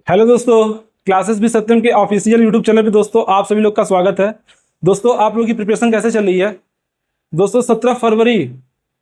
Hello दोस्तों, classes भी सत्यम के ऑफिशियल यूट्यूब चैनल पे दोस्तों आप सभी लोग का स्वागत है। दोस्तों आप लोगों की प्रिपरेशन कैसे चल रही है? दोस्तों 17 फरवरी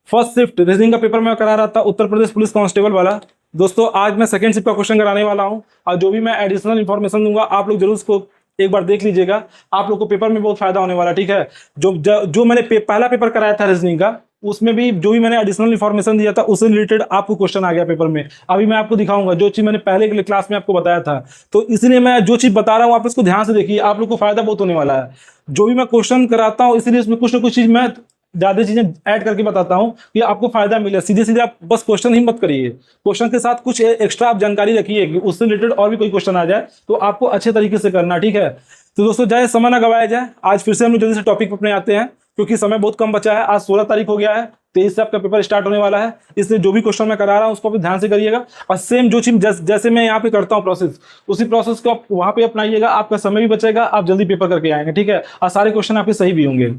फर्स्ट शिफ्ट रीजनिंग का पेपर मैं करा रहा था, उत्तर प्रदेश पुलिस कांस्टेबल वाला। दोस्तों आज मैं सेकंड शिफ्ट का क्वेश्चन कराने वाला हूं और जो भी मैं एडिशनल इन्फॉर्मेशन दूंगा आप लोग जरूर उसको एक बार देख लीजिएगा। आप लोग को पेपर में बहुत फायदा होने वाला है, ठीक है। जो मैंने पहला पेपर कराया था रीजनिंग का, उसमें भी जो भी मैंने एडिशनल इन्फॉर्मेशन दिया था उससे रिलेटेड आपको क्वेश्चन आ गया पेपर में। अभी मैं आपको दिखाऊंगा जो चीज मैंने पहले के क्लास में आपको बताया था। तो इसलिए मैं जो चीज बता रहा हूँ आप इसको ध्यान से देखिए, आप लोग को फायदा बहुत होने वाला है। जो भी मैं क्वेश्चन कराता हूँ इसलिए इसमें कुछ ना कुछ चीज मैं ज्यादा चीजें ऐड करके बताता हूँ कि आपको फायदा मिले। सीधे सीधे आप बस क्वेश्चन ही मत करिए, क्वेश्चन के साथ कुछ एक्स्ट्रा आप जानकारी रखिए कि उससे रिलेटेड और भी कोई क्वेश्चन आ जाए तो आपको अच्छे तरीके से करना, ठीक है। तो दोस्तों जाए समय ना गवाया जाए, आज फिर से हम लोग जल्दी से टॉपिक पर अपने आते हैं क्योंकि समय बहुत कम बचा है। आज 16 तारीख हो गया है, 23 से आपका पेपर स्टार्ट होने वाला है। इसलिए जो भी क्वेश्चन मैं करा रहा हूँ उसको भी ध्यान से करिएगा और सेम जो चीज जैसे मैं यहाँ पे करता हूँ प्रोसेस, उसी प्रोसेस को आप वहां पे अपनाइएगा। आपका समय भी बचेगा, आप जल्दी पेपर करके आएंगे, ठीक है। और सारे क्वेश्चन आपके सही भी होंगे।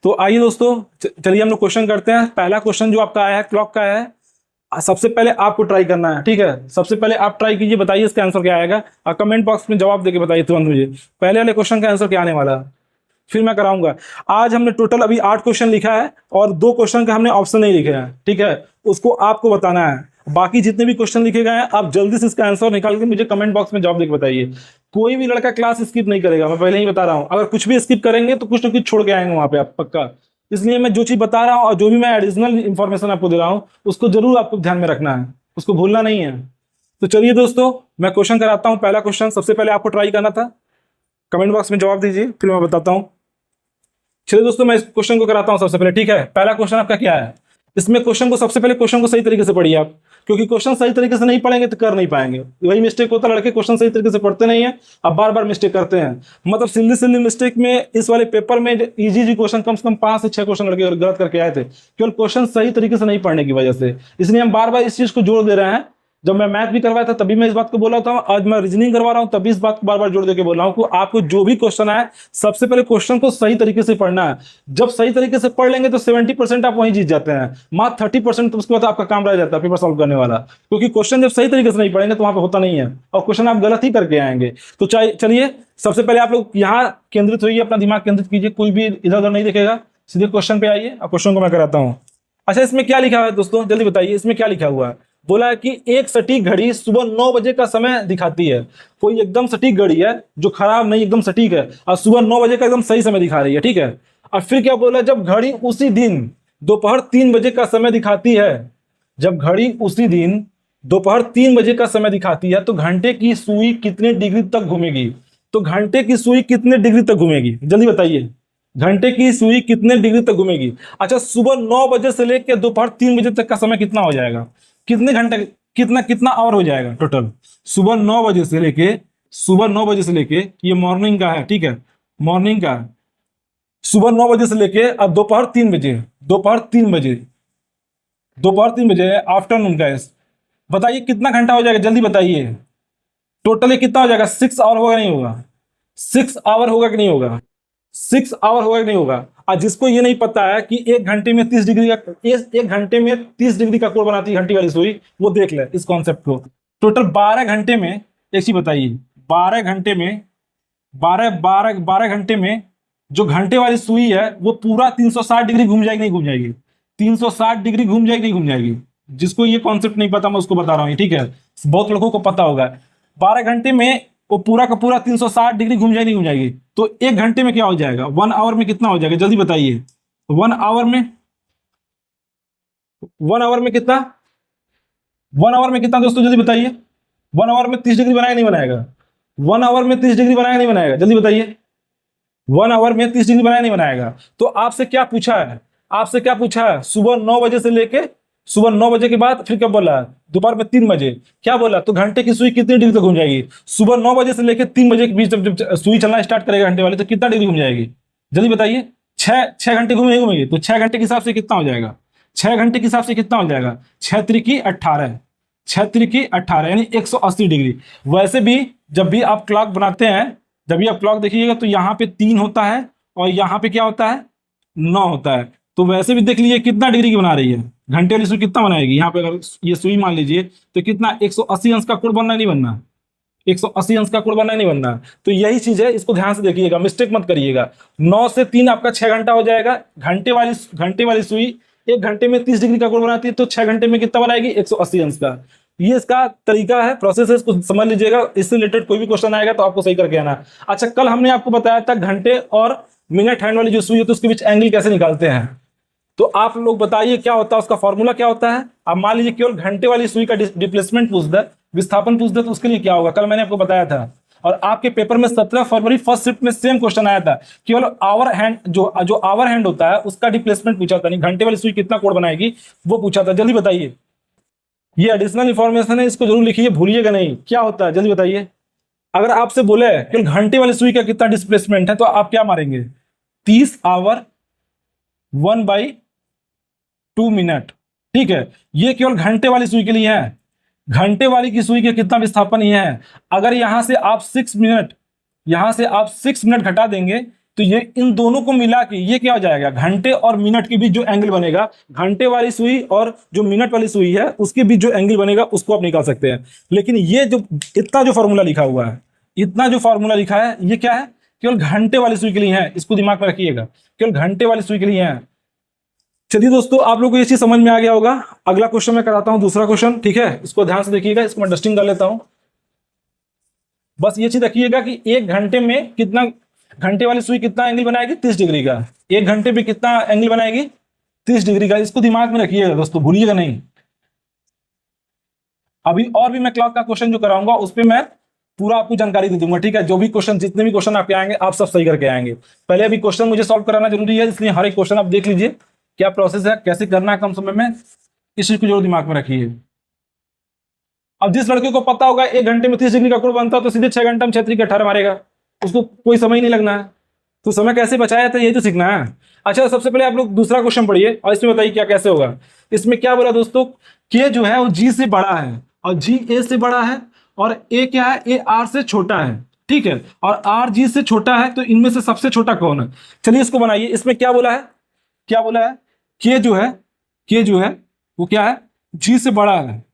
तो आइए दोस्तों चलिए हम लोग क्वेश्चन करते हैं। पहला क्वेश्चन जो आपका आया है क्लॉक का है। सबसे पहले आपको ट्राई करना है, ठीक है। सबसे पहले आप ट्राई कीजिए, बताइए इसका आंसर क्या आएगा और कमेंट बॉक्स में जवाब देके बताइए तुरंत मुझे पहले वाले क्वेश्चन का आंसर क्या आने वाला है, फिर मैं कराऊंगा। आज हमने टोटल अभी 8 क्वेश्चन लिखा है और 2 क्वेश्चन का हमने ऑप्शन नहीं लिखे हैं, ठीक है। उसको आपको बताना है। बाकी जितने भी क्वेश्चन लिखे गए हैं आप जल्दी से इसका आंसर निकाल के मुझे कमेंट बॉक्स में जवाब देके बताइए। कोई भी लड़का क्लास स्किप नहीं करेगा, मैं पहले ही बता रहा हूं। अगर कुछ भी स्किप करेंगे तो कुछ ना कुछ छोड़ के आएंगे वहां पे आप, पक्का। इसलिए मैं जो चीज बता रहा हूं और जो भी मैं एडिशनल इन्फॉर्मेशन आपको दे रहा हूं उसको जरूर आपको ध्यान में रखना है, उसको भूलना नहीं है। तो चलिए दोस्तों मैं क्वेश्चन कराता हूं। पहला क्वेश्चन सबसे पहले आपको ट्राई करना था, कमेंट बॉक्स में जवाब दीजिए फिर मैं बताता हूं। चलिए दोस्तों मैं इस क्वेश्चन को कराता हूं सबसे पहले, ठीक है। पहला क्वेश्चन आपका क्या है? इसमें क्वेश्चन को सबसे पहले क्वेश्चन को सही तरीके से पढ़िए आप, क्योंकि क्वेश्चन सही तरीके से नहीं पढ़ेंगे तो कर नहीं पाएंगे। वही मिस्टेक होता है, लड़के क्वेश्चन सही तरीके से पढ़ते नहीं है, अब बार बार मिस्टेक करते हैं। मतलब सिल्ली सिल्ली मिस्टेक में इस वाले पेपर में इजी क्वेश्चन कम से कम 5 से 6 क्वेश्चन लड़के गलत करके आए थे, केवल क्वेश्चन सही तरीके से नहीं पढ़ने की वजह से। इसलिए हम बार बार इस चीज को जोड़ दे रहे हैं। जब मैं मैथ भी करवाया था तभी मैं इस बात को बोला था, आज मैं रीजनिंग करवा रहा हूं तभी इस बात को बार बार जोड़ देके बोल रहा हूं कि आपको जो भी क्वेश्चन आए सबसे पहले क्वेश्चन को सही तरीके से पढ़ना है। जब सही तरीके से पढ़ लेंगे तो 70% आप वहीं जीत जाते हैं, मात्र 30% तो उसके बाद आपका काम रह जाता है पेपर सॉल्व करने वाला। क्योंकि क्वेश्चन जब सही तरीके से नहीं पढ़ेंगे तो वहां पर होता नहीं है और क्वेश्चन आप गलत ही करके आएंगे। तो चलिए सबसे पहले आप लोग यहाँ केंद्रित होइए, अपना दिमाग केंद्रित कीजिए, कोई भी इधर उधर नहीं देखेगा, सीधे क्वेश्चन पे आइए और क्वेश्चन को मैं कराता हूँ। अच्छा इसमें क्या लिखा है दोस्तों, जल्दी बताइए इसमें क्या लिखा हुआ है। बोला है कि एक सटीक घड़ी सुबह 9 बजे का समय दिखाती है। कोई एकदम सटीक घड़ी है जो खराब नहीं, एकदम सटीक है और सुबह 9 बजे का एकदम सही समय दिखा रही है, ठीक है। और फिर क्या बोला, जब घड़ी उसी दिन दोपहर 3 बजे का समय दिखाती है, जब घड़ी उसी दिन दोपहर 3 बजे का समय दिखाती है तो घंटे की सुई कितने डिग्री तक घूमेगी। तो घंटे की सुई कितने डिग्री तक घूमेगी, जल्दी बताइए। घंटे की सुई कितने डिग्री तक घूमेगी? अच्छा सुबह 9 बजे से लेकर दोपहर 3 बजे तक का समय कितना हो जाएगा, कितने घंटे, कितना कितना आवर हो जाएगा टोटल? सुबह 9 बजे से लेके ये मॉर्निंग का है, ठीक है, मॉर्निंग का सुबह 9 बजे से लेके अब दोपहर 3 बजे आफ्टरनून का है। बताइए कितना घंटा हो जाएगा, जल्दी बताइए। टोटल कितना हो जाएगा? 6 आवर होगा नहीं होगा? 6 आवर होगा कि नहीं होगा? 6 आवर होगा कि नहीं होगा? और जिसको ये नहीं पता है कि एक घंटे में 30 डिग्री का एक घंटे में 30 डिग्री का कोण बनाती है घंटी वाली सुई, वो देख ले इस कॉन्सेप्ट को। टोटल 12 घंटे में, एक चीज बताइए, 12 घंटे में 12 घंटे में जो घंटे वाली सुई है वो पूरा 360 डिग्री घूम जाएगी नहीं घूम जाएगी? 360 डिग्री घूम जाएगी नहीं घूम जाएगी? जिसको ये कॉन्सेप्ट नहीं पता मैं उसको बता रहा हूँ, ठीक है। बहुत लोगों को पता होगा 12 घंटे में वो पूरा का पूरा 360 डिग्री घूम जाएगी नहीं घूम जाएगी? तो एक घंटे में क्या हो जाएगा, 1 आवर में कितना हो जाएगा, जल्दी बताइए। 1 आवर में 1 आवर में कितना 1 आवर में कितना दोस्तों, जल्दी बताइए। 1 आवर में 30 डिग्री बनाएगा नहीं बनाएगा? 1 आवर में 30 डिग्री बनाएगा नहीं बनाएगा, जल्दी बताइए। 1 आवर में 30 डिग्री बनाएगा नहीं बनाएगा? तो आपसे क्या पूछा है, आपसे क्या पूछा है, सुबह 9 बजे से लेके सुबह 9 बजे के बाद फिर क्या बोला, दोपहर में 3 बजे क्या बोला? तो घंटे की सुई कितनी डिग्री तक घूम जाएगी? सुबह 9 बजे से लेकर 3 बजे के बीच जब सुई चलना स्टार्ट करेगा घंटे वाली तो कितना डिग्री घूम जाएगी, जल्दी बताइए। 6 घंटे घूमेगी घूमेगी तो 6 घंटे के हिसाब से कितना हो जाएगा? 6 घंटे के हिसाब से कितना हो जाएगा? 6 त्रिकी 18, 6 त्रिकी 18 यानी 180 डिग्री। वैसे भी जब भी आप क्लॉक बनाते हैं, जब भी आप क्लॉक देखिएगा तो यहाँ पे 3 होता है और यहाँ पे क्या होता है, 9 होता है। तो वैसे भी देख लीजिए कितना डिग्री की बना रही है, घंटे वाली सुई कितना बनाएगी। यहाँ पे अगर ये सुई मान लीजिए तो कितना 180 अंश का कोण बनना नहीं बनना, 180 अंश का कोण बनना है, नहीं बनना है। तो यही चीज है, इसको ध्यान से देखिएगा, मिस्टेक मत करिएगा। 9 से 3 आपका 6 घंटा हो जाएगा। घंटे वाली सुई 1 घंटे में 30 डिग्री का कोण बनाती है, तो 6 घंटे में कितना बनाएगी, 180 अंश का। ये इसका तरीका है, प्रोसेस है, इसको समझ लीजिएगा। इससे रिलेटेड कोई भी क्वेश्चन आएगा तो आपको सही करके आना। अच्छा, कल हमने आपको बताया था घंटे और मिनट हैंड वाली जो सुई होती है उसके बीच एंगल कैसे निकालते हैं। तो आप लोग बताइए क्या होता है, उसका फॉर्मूला क्या होता है। अब मान लीजिए केवल घंटे वाली सुई का डिस्प्लेसमेंट पूछ दे, विस्थापन पूछ दे, तो उसके लिए क्या होगा, कल मैंने आपको बताया था। और आपके पेपर में 17 फरवरी फर्स्ट शिफ्ट में सेम क्वेश्चन आया था, केवल आवर हैंड जो आवर हैंड होता है उसका डिस्प्लेसमेंट पूछा था, नहीं घंटे वाली सुई कितना कोण बनाएगी वो पूछा था। जल्दी बताइए, ये एडिशनल इंफॉर्मेशन है, इसको जरूर लिखिए, भूलिएगा नहीं। क्या होता है जल्दी बताइए। अगर आपसे बोले केवल घंटे वाली सुई का कितना डिस्प्लेसमेंट है, तो आप क्या मारेंगे, 30 आवर 1/2 मिनट। ठीक है, ये केवल घंटे वाली सुई के लिए है। घंटे वाली की सुई के कितना विस्थापन ये है। अगर यहां से आप 6 मिनट घटा देंगे तो ये इन दोनों को मिला के ये क्या हो जाएगा, घंटे और मिनट के बीच जो एंगल बनेगा, घंटे वाली सुई और जो मिनट वाली सुई है उसके बीच जो एंगल बनेगा उसको आप निकाल सकते हैं। लेकिन ये जो इतना जो फॉर्मूला लिखा हुआ है, इतना जो फॉर्मूला लिखा है, ये क्या है, केवल घंटे वाली सुई के लिए है। इसको दिमाग में रखिएगा, केवल घंटे वाली सुई के लिए है। चलिए दोस्तों, आप लोगों को ये चीज समझ में आ गया होगा। अगला क्वेश्चन मैं कराता हूं, दूसरा क्वेश्चन। ठीक है, इसको ध्यान से देखिएगा, इसको मैं डस्टिंग कर लेता हूं। बस ये चीज रखिएगा कि 1 घंटे में कितना, घंटे वाली सुई कितना एंगल बनाएगी, 30 डिग्री का। 1 घंटे में कितना एंगल बनाएगी, 30 डिग्री का। इसको दिमाग में रखिएगा दोस्तों, भूलिएगा नहीं। अभी और भी मैं क्लॉक का क्वेश्चन जो कराऊंगा उस पर मैं पूरा आपको जानकारी दे दूंगा। ठीक है, जो भी क्वेश्चन, जितने भी क्वेश्चन आपके आएंगे आप सब सही करके आएंगे। पहले अभी क्वेश्चन मुझे सॉल्व कराना जरूरी है, इसलिए हर एक क्वेश्चन आप देख लीजिए क्या प्रोसेस है, कैसे करना है कम समय में, इस चीज को जरूर दिमाग में रखिए। अब जिस लड़के को पता होगा 1 घंटे में 30 डिग्री का कोण बनता है, तो सीधे 6 घंटे में 6 3 18 मारेगा, उसको कोई समय नहीं लगना है। तो समय कैसे बचाया था, यही तो सीखना है। अच्छा, सबसे पहले आप लोग दूसरा क्वेश्चन पढ़िए और इसमें बताइए क्या कैसे होगा। इसमें क्या बोला दोस्तों, के जो है वो जी से बड़ा है और जी ए से बड़ा है, और ए क्या है, ए आर से छोटा है। ठीक है, और आर जी से छोटा है, तो इनमें से सबसे छोटा कौन है। चलिए इसको बनाइए। इसमें क्या बोला है, क्या बोला है, के जो है, के जो है वो क्या है, जी से बड़ा है,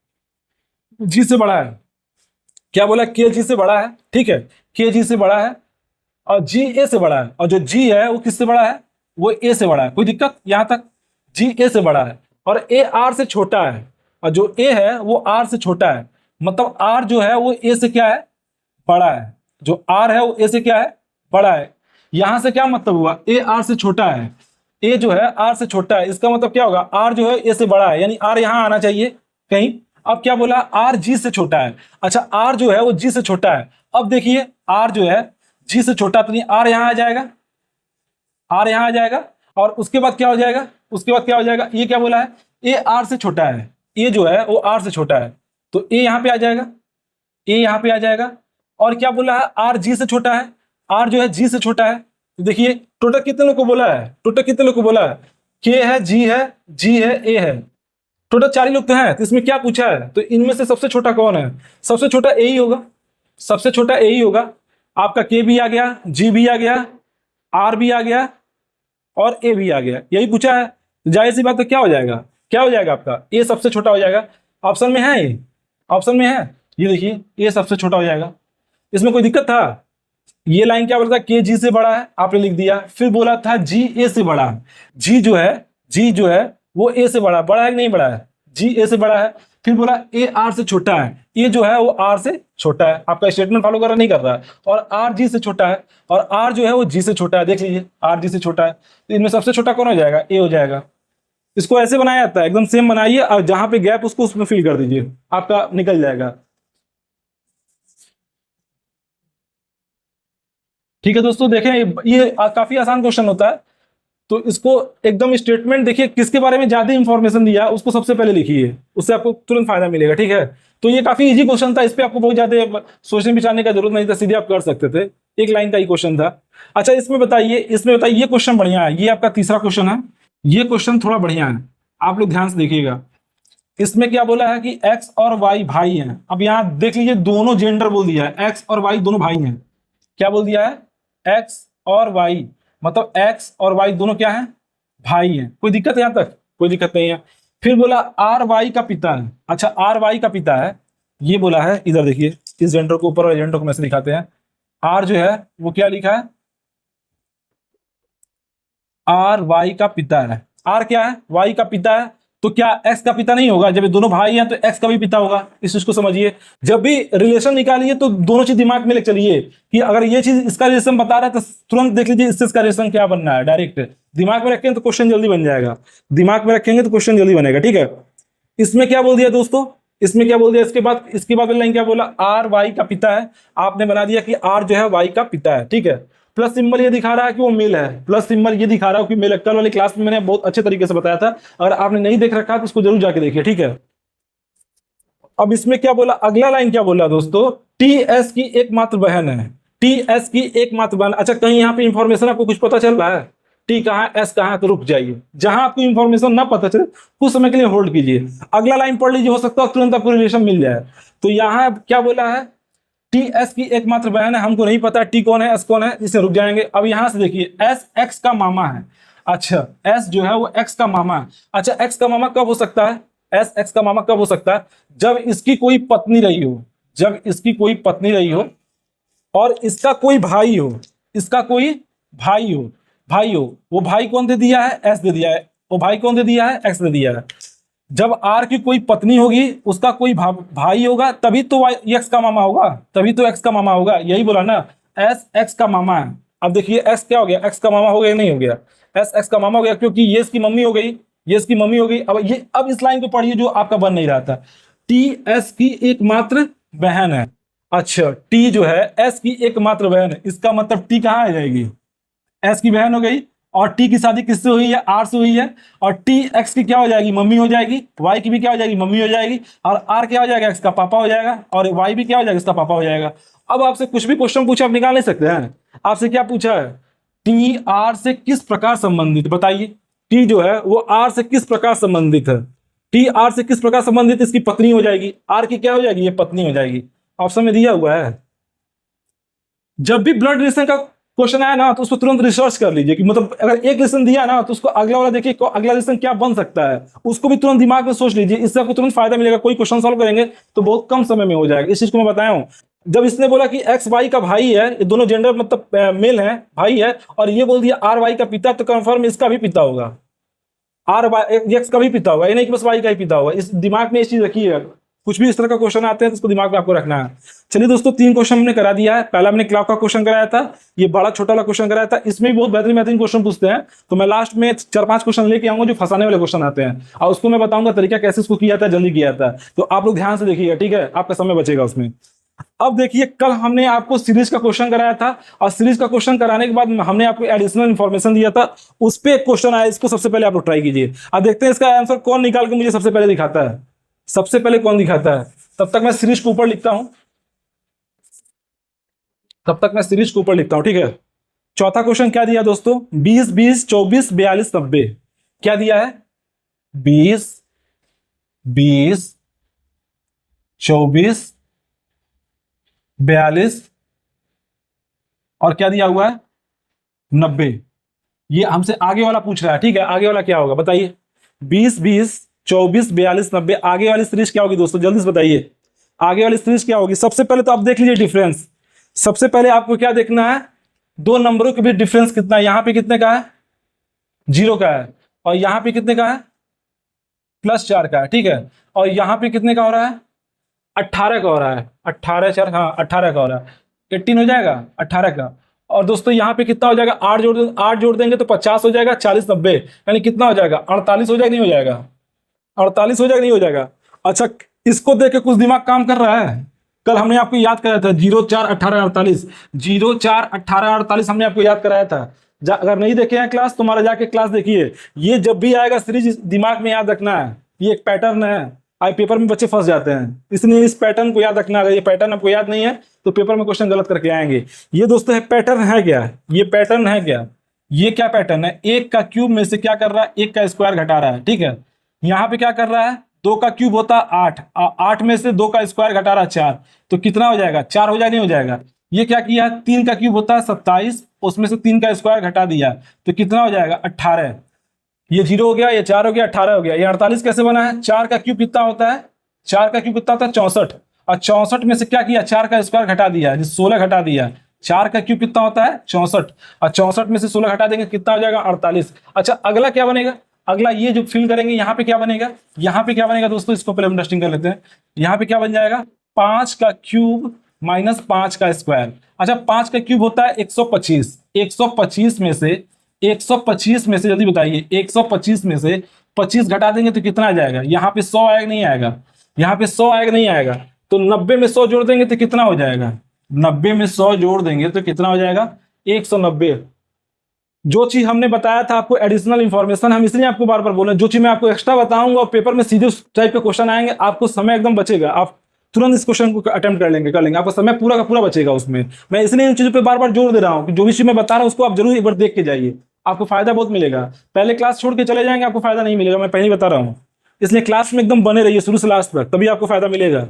जी से बड़ा है। क्या बोला, के जी से बड़ा है। ठीक है, के जी से बड़ा है और जी ए से बड़ा है, और जो जी है वो किससे बड़ा है, वो ए से बड़ा है। कोई दिक्कत यहां तक, जी ए से बड़ा है और ए आर से छोटा है, और जो ए है वो आर से छोटा है। मतलब आर जो है वो ए से क्या है, बड़ा है। जो आर है वो ए से क्या है, बड़ा है। यहां से क्या मतलब हुआ, ए आर से छोटा है, ए जो है आर से छोटा है। इसका मतलब क्या होगा, आर जो है ए से बड़ा है, यानी आर यहां आना चाहिए कहीं। अब क्या बोला, आर जी से छोटा है। अच्छा, आर जो है वो जी से छोटा है। अब देखिए, आर जो है जी से छोटा, तो नहीं आर यहां आ जाएगा, आर यहां आ जाएगा। और उसके बाद क्या हो जाएगा, उसके बाद क्या हो जाएगा, ये क्या बोला है, ए आर से छोटा है, ए जो है वो आर से छोटा है, तो ए यहां पे आ जाएगा, ए यहां पे आ जाएगा। और क्या बोला है, आर जी से छोटा है, आर जो है जी से छोटा है। तो देखिए टोटल कितने लोग को बोला है, टोटल कितने लोग को बोला है, के है, जी है, जी है, ए है, टोटल 4 ही लोग तो हैं। तो इसमें क्या पूछा है, तो इनमें से सबसे छोटा कौन है, सबसे छोटा ए ही होगा, सबसे छोटा ए ही होगा। आपका के भी आ गया, जी भी आ गया, आर भी आ गया और ए भी आ गया, यही पूछा है। जाहिर सी बात, तो क्या हो जाएगा, क्या हो जाएगा आपका, ए सबसे छोटा हो जाएगा। ऑप्शन में है, ये ऑप्शन में है, ये देखिए ए सबसे छोटा हो जाएगा। इसमें कोई दिक्कत था, ये लाइन क्या बोलता है, के जी से बड़ा है, आपने लिख दिया। फिर बोला था जी ए से बड़ा है, जी जो है, जी जो है वो ए से बड़ा है, बड़ा है कि नहीं बड़ा है, जी ए से बड़ा है। फिर बोला ए आर से छोटा है, ए जो है वो आर से छोटा है। आपका स्टेटमेंट फॉलो कर रहा नहीं कर रहा है। और आर जी से छोटा है, और आर जो है वो जी से छोटा है। देख लीजिए, आर जी से छोटा है, तो इनमें सबसे छोटा कौन हो जाएगा, ए हो जाएगा। इसको ऐसे बनाया जाता है, एकदम सेम बनाइए, और जहां पे गैप उसको उसमें फिल कर दीजिए, आपका निकल जाएगा। ठीक है दोस्तों, देखें ये काफी आसान क्वेश्चन होता है। तो इसको एकदम स्टेटमेंट देखिए, किसके बारे में ज्यादा इंफॉर्मेशन दिया उसको सबसे पहले लिखिए, उससे आपको तुरंत फायदा मिलेगा। ठीक है, तो ये काफी इजी क्वेश्चन था, इस पे आपको बहुत ज्यादा सोचने विचारने का जरूरत नहीं था, सीधे आप कर सकते थे, एक लाइन का ही क्वेश्चन था। अच्छा, इसमें बताइए, ये क्वेश्चन बढ़िया है, ये आपका तीसरा क्वेश्चन है, ये क्वेश्चन थोड़ा बढ़िया है, आप लोग ध्यान से देखिएगा। इसमें क्या बोला है कि एक्स और वाई भाई हैं। अब यहाँ देख लीजिए, दोनों जेंडर बोल दिया है, एक्स और वाई दोनों भाई हैं। क्या बोल दिया है, एक्स और वाई, मतलब एक्स और वाई दोनों क्या है, भाई हैं। कोई दिक्कत है यहां तक, कोई दिक्कत नहीं है। फिर बोला आर वाई का पिता है। अच्छा, आर वाई का पिता है, ये बोला है, इधर देखिए, इस जेंडर को, ऊपर वाले जेंडर को में से दिखाते हैं। आर जो है वो क्या लिखा है, आर वाई का पिता है। आर क्या है, वाई का पिता है, तो क्या एक्स का पिता नहीं होगा? जब ये दोनों भाई हैं तो एक्स का भी पिता होगा, इस चीज को समझिए। जब भी रिलेशन निकालिए तो दोनों चीज दिमाग में लेकर चलिए कि अगर ये चीज इसका रिलेशन बता रहा है तो तुरंत देख लीजिए इससे इसका रिलेशन क्या बनना है, डायरेक्ट दिमाग में रखेंगे तो क्वेश्चन जल्दी बन जाएगा। दिमाग में रखेंगे तो क्वेश्चन जल्दी बनेगा, ठीक है। इसमें क्या बोल दिया दोस्तों, इसमें क्या बोल दिया, इसके बाद लाइन क्या बोला, आर वाई का पिता है। आपने बना दिया कि आर जो है वाई का पिता है, ठीक है। प्लस सिंबल ये दिखा रहा है कि वो मेल है, प्लस सिंबल ये दिखा रहा है कि मेल है। कल वाली क्लास में मैंने बहुत अच्छे तरीके से बताया था, अगर आपने नहीं देख रखा तो उसको जरूर जाके देखिए, ठीक है। अब इसमें क्या बोला, अगला लाइन क्या बोला दोस्तों, टी एस की एकमात्र बहन है। टी एस की एकमात्र बहन, अच्छा कहीं यहाँ पे इंफॉर्मेशन आपको कुछ पता चल रहा है, टी कहाँ है एस कहाँ है, तो रुक जाइए। जहां आपको इंफॉर्मेशन ना पता चले कुछ समय के लिए होल्ड कीजिए, अगला लाइन पढ़ लीजिए, हो सकता है तुरंत आपको रिलेशन मिल जाए। तो यहाँ क्या बोला है, टी एस की एकमात्र बहन है, हमको नहीं पता टी कौन है एस कौन है, इसे रुक जाएंगे। अब यहां से देखिए एस एक्स का मामा है। अच्छा एस जो है वो एक्स का मामा है। अच्छा एक्स का मामा कब हो सकता है, एस एक्स का मामा कब हो सकता है, जब इसकी कोई पत्नी रही हो, जब इसकी कोई पत्नी रही हो और इसका कोई भाई हो, इसका कोई भाई हो, वो भाई कौन दे दिया है, एस दे दिया है, वो भाई कौन दे दिया है, एक्स दे दिया है। जब आर की कोई पत्नी होगी, उसका कोई भाई होगा, तभी तो एक्स का मामा होगा, तभी तो एक्स का मामा होगा, यही बोला ना, एस एक्स का मामा है। अब देखिए एस क्या हो गया, एक्स का मामा हो गया नहीं हो गया, एस एक्स का मामा हो गया, क्योंकि ये इसकी मम्मी हो गई, ये इसकी मम्मी हो गई। अब इस लाइन को पढ़िए जो आपका बन नहीं रहा था, टी एस की एकमात्र बहन है। अच्छा टी जो है एस की एकमात्र बहन है, इसका मतलब टी कहाँ आ जाएगी, एस की बहन हो गई, और टी की शादी किससे हुई है, आर से हुई है, और टी एक्स की क्या हो जाएगी, मम्मी हो जाएगी, वाई की भी क्या हो जाएगी, मम्मी हो जाएगी, और आर क्या हो जाएगा, एक्स का पापा हो जाएगा, और वाई भी क्या हो जाएगा, इसका पापा हो जाएगा। अब आपसे कुछ भी क्वेश्चन पूछा आप निकाल नहीं सकते हैं। आपसे क्या पूछा है, टी आर से किस प्रकार संबंधित, बताइए टी जो है वो आर से किस प्रकार संबंधित है, टी आर से किस प्रकार संबंधित, इसकी पत्नी हो जाएगी, आर की क्या हो जाएगी, ये पत्नी हो जाएगी। ऑप्शन में दिया हुआ है। जब भी ब्लड रिलेशन का क्वेश्चन आया ना तो उसको तुरंत रिसर्च कर लीजिए कि मतलब अगर एक लेसन दिया ना तो उसको अगला वाला देखिए अगला लेसन क्या बन सकता है, उसको भी तुरंत दिमाग में सोच लीजिए, इससे आपको तुरंत फायदा मिलेगा। कोई क्वेश्चन सॉल्व करेंगे तो बहुत कम समय में हो जाएगा, इस चीज को मैं बताया हूँ। जब इसने बोला कि एक्स वाई का भाई है, ये दोनों जेंडर मतलब मेल है, भाई है, और ये बोल दिया आर वाई का पिता, तो कंफर्म इसका भी पिता होगा, आर वाई एक्स का भी पिता होगा, ये नहीं कि बस वाई का ही पिता होगा। इस दिमाग में इस चीज रखिएगा, कुछ भी इस तरह का क्वेश्चन आते हैं तो उसको दिमाग में आपको रखना है। चलिए दोस्तों 3 क्वेश्चन हमने करा दिया है। पहला हमने क्लॉक का क्वेश्चन कराया था, ये बड़ा छोटा वाला क्वेश्चन कराया था, इसमें भी बहुत बेहतरीन बेहतरीन क्वेश्चन पूछते हैं। तो मैं लास्ट में 4-5 क्वेश्चन लेके आऊंगा जो फंसाने वाले क्वेश्चन आते हैं, और उसको मैं बताऊंगा तरीका कैसे इसको किया था, जल्दी किया था। तो आप लोग ध्यान से देखिएगा, ठीक है, आपका समय बचेगा उसमें। अब देखिए कल हमने आपको सीरीज का क्वेश्चन कराया था, और सीरीज का क्वेश्चन कराने के बाद हमने आपको एडिशनल इंफॉर्मेशन दिया था, उस पर एक क्वेश्चन आया, इसको सबसे पहले आप लोग ट्राई कीजिए। अब देखते हैं इसका आंसर कौन निकाल के मुझे सबसे पहले दिखाता है, सबसे पहले कौन दिखाता है। तब तक मैं सीरीज को ऊपर लिखता हूं, तब तक मैं सीरीज को ऊपर लिखता हूं, ठीक है। चौथा क्वेश्चन क्या दिया दोस्तों, 20 20 24 42 90, क्या दिया है, 20 20 24 42 और क्या दिया हुआ है 90। ये हमसे आगे वाला पूछ रहा है, ठीक है, आगे वाला क्या होगा बताइए, 20 20 24 42 90, आगे वाली सीरीज क्या होगी दोस्तों, जल्दी से बताइए आगे वाली सीरीज क्या होगी। सबसे पहले तो आप देख लीजिए डिफरेंस, सबसे पहले आपको क्या देखना है, दो नंबरों के बीच डिफरेंस कितना है, यहां पे कितने का है, 0 का है, और यहां पे कितने का है, +4 का है, ठीक है, और यहां पे कितने का हो रहा है, 18 का हो रहा है, 18 4 हाँ 18 का हो रहा है, 18 हो जाएगा 18 का। और दोस्तों यहाँ पे कितना हो जाएगा, 8 जोड़ देंगे तो 50 हो जाएगा, 40 90 यानी कितना हो जाएगा, 48 हो जाएगा नहीं हो जाएगा, 48 हो जाएगा नहीं हो जाएगा। अच्छा इसको देख के कुछ दिमाग काम कर रहा है, कल हमने आपको याद कराया था 0 4 18 48, 0 4 18 48 हमने आपको याद कराया था। अगर नहीं देखे हैं क्लास तुम्हारा जाके क्लास देखिए, ये जब भी आएगा सीरीज दिमाग में याद रखना है, ये एक पैटर्न है, आई पेपर में बच्चे फंस जाते हैं, इसलिए इस पैटर्न को याद रखना। अगर ये पैटर्न आपको याद नहीं है तो पेपर में क्वेश्चन गलत करके आएंगे। ये दोस्तों है पैटर्न है क्या, ये पैटर्न है क्या, ये क्या पैटर्न है, 1 का क्यूब में से क्या कर रहा है, 1 का स्क्वायर घटा रहा है, ठीक है। यहाँ पे क्या कर रहा है, 2 का क्यूब होता है 8, 8 में से 2 का स्क्वायर घटा रहा है 4, तो कितना हो जाएगा, 4 हो जाएगा नहीं हो जाएगा। ये क्या किया, 3 का क्यूब होता है 27, उसमें से 3 का स्क्वायर घटा दिया तो कितना हो जाएगा 18, ये 0 हो गया, ये 4 हो गया, 18 हो गया। ये 48 कैसे बना है, 4 का क्यूब कितना होता है, 4 का क्यूब कितना होता है 64, और 64 में से क्या किया, 4 का स्क्वायर घटा दिया, 16 घटा दिया। 4 का क्यूब कितना होता है, 64, और 64 में से 16 घटा देंगे कितना हो जाएगा, 48। अच्छा अगला क्या बनेगा, अगला ये जो फिल करेंगे यहाँ पे क्या बनेगा, यहाँ पे क्या बनेगा दोस्तों, इसको पहले हम डस्टिंग कर लेते हैं। यहाँ पे क्या बन जाएगा, 5 का क्यूब माइनस 5 का स्क्वायर। अच्छा 5 का क्यूब होता है 125, 125 में से 125 में से जल्दी बताइए, 125 में से 25 घटा देंगे तो कितना आ जाएगा, यहाँ पे 100 आएगा नहीं आएगा, यहाँ पे 100 आएगा नहीं आएगा, तो 90 में 100 जोड़ देंगे तो कितना हो जाएगा, 90 में 100 जोड़ देंगे तो कितना हो जाएगा, 190। जो चीज हमने बताया था आपको एडिशनल इंफॉर्मेशन, हम इसलिए आपको बार बार बोल रहे हैं, जो चीज मैं आपको एक्स्ट्रा बताऊंगा और पेपर में सीधे उस टाइप के क्वेश्चन आएंगे, आपको समय एकदम बचेगा, आप तुरंत इस क्वेश्चन को अटेम्प्ट कर लेंगे, आपका समय पूरा का पूरा बचेगा उसमें। मैं इसलिए इन चीजों पे बार बार जोर दे रहा हूँ कि जो भी चीज मैं बता रहा हूँ उसको आप जरूर एक बार देख के जाइए, आपको फायदा बहुत मिलेगा। पहले क्लास छोड़ के चले जाएंगे आपको फायदा नहीं मिलेगा, मैं पहले ही बता रहा हूँ। इसलिए क्लास में एकदम बने रहिए शुरू से लास्ट तक, तभी आपको फायदा मिलेगा।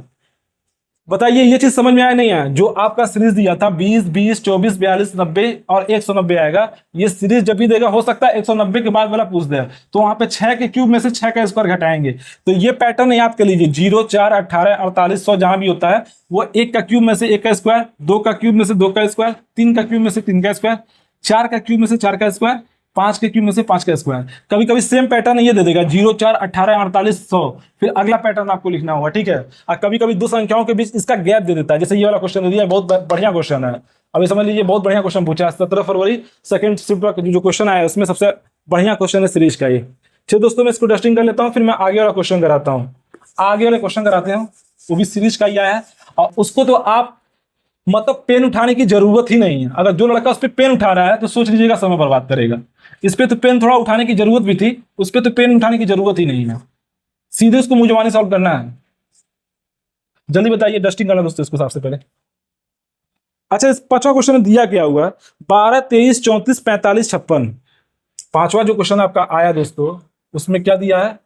बताइए ये चीज समझ में आया नहीं आया, जो आपका सीरीज दिया था 20 20 24 42 90 और 190 आएगा, ये सीरीज जब भी देगा हो सकता है 190 के बाद वाला पूछ दे, तो वहां पे 6 के क्यूब में से 6 का स्क्वायर घटाएंगे। तो ये पैटर्न याद कर लीजिए, 0 4 18 48 100 जहां भी होता है वो 1 का क्यूब में से 1 का स्क्वायर, 2 का क्यूब में से 2 का स्क्वायर, 3 का क्यूब में से 3 का स्क्वायर, 4 का क्यूब में से 4 का स्क्वायर, 5 के क्यूब में से 5 का स्क्वायर। कभी कभी सेम पैटर्न ये दे देगा 0 4 18 48 100, फिर अगला पैटर्न आपको लिखना होगा, ठीक है। और कभी कभी दो संख्याओं के बीच इसका गैप दे देता है, जैसे ये वाला क्वेश्चन दिया है, बहुत बढ़िया क्वेश्चन है। अभी समझ लीजिए बहुत बढ़िया क्वेश्चन पूछा है 17 फरवरी सेकंड शिफ्ट का जो क्वेश्चन आया है उसमें सबसे बढ़िया क्वेश्चन है सीरीज का ये। चलिए दोस्तों मैं इसको डस्टिंग कर लेता हूँ, फिर मैं आगे वाला क्वेश्चन कराता हूँ। आगे वाले क्वेश्चन कराते हैं, वो भी सीरीज का ही आया है, और उसको तो आप मतलब पेन उठाने की जरूरत ही नहीं है। अगर जो लड़का उस पर पेन उठा रहा है तो सोच लीजिएगा समय बर्बाद करेगा। इस पे तो पेन थोड़ा उठाने की जरूरत भी थी, उस पे तो पेन उठाने की जरूरत ही नहीं है, सीधे उसको मुंह जबानी सॉल्व करना है। जल्दी बताइए, डस्टिंग करना दोस्तों इसको सबसे पहले। अच्छा इस पांचवा क्वेश्चन दिया क्या हुआ, 12 23 34 45 56। पांचवा जो क्वेश्चन आपका आया दोस्तों उसमें क्या दिया है,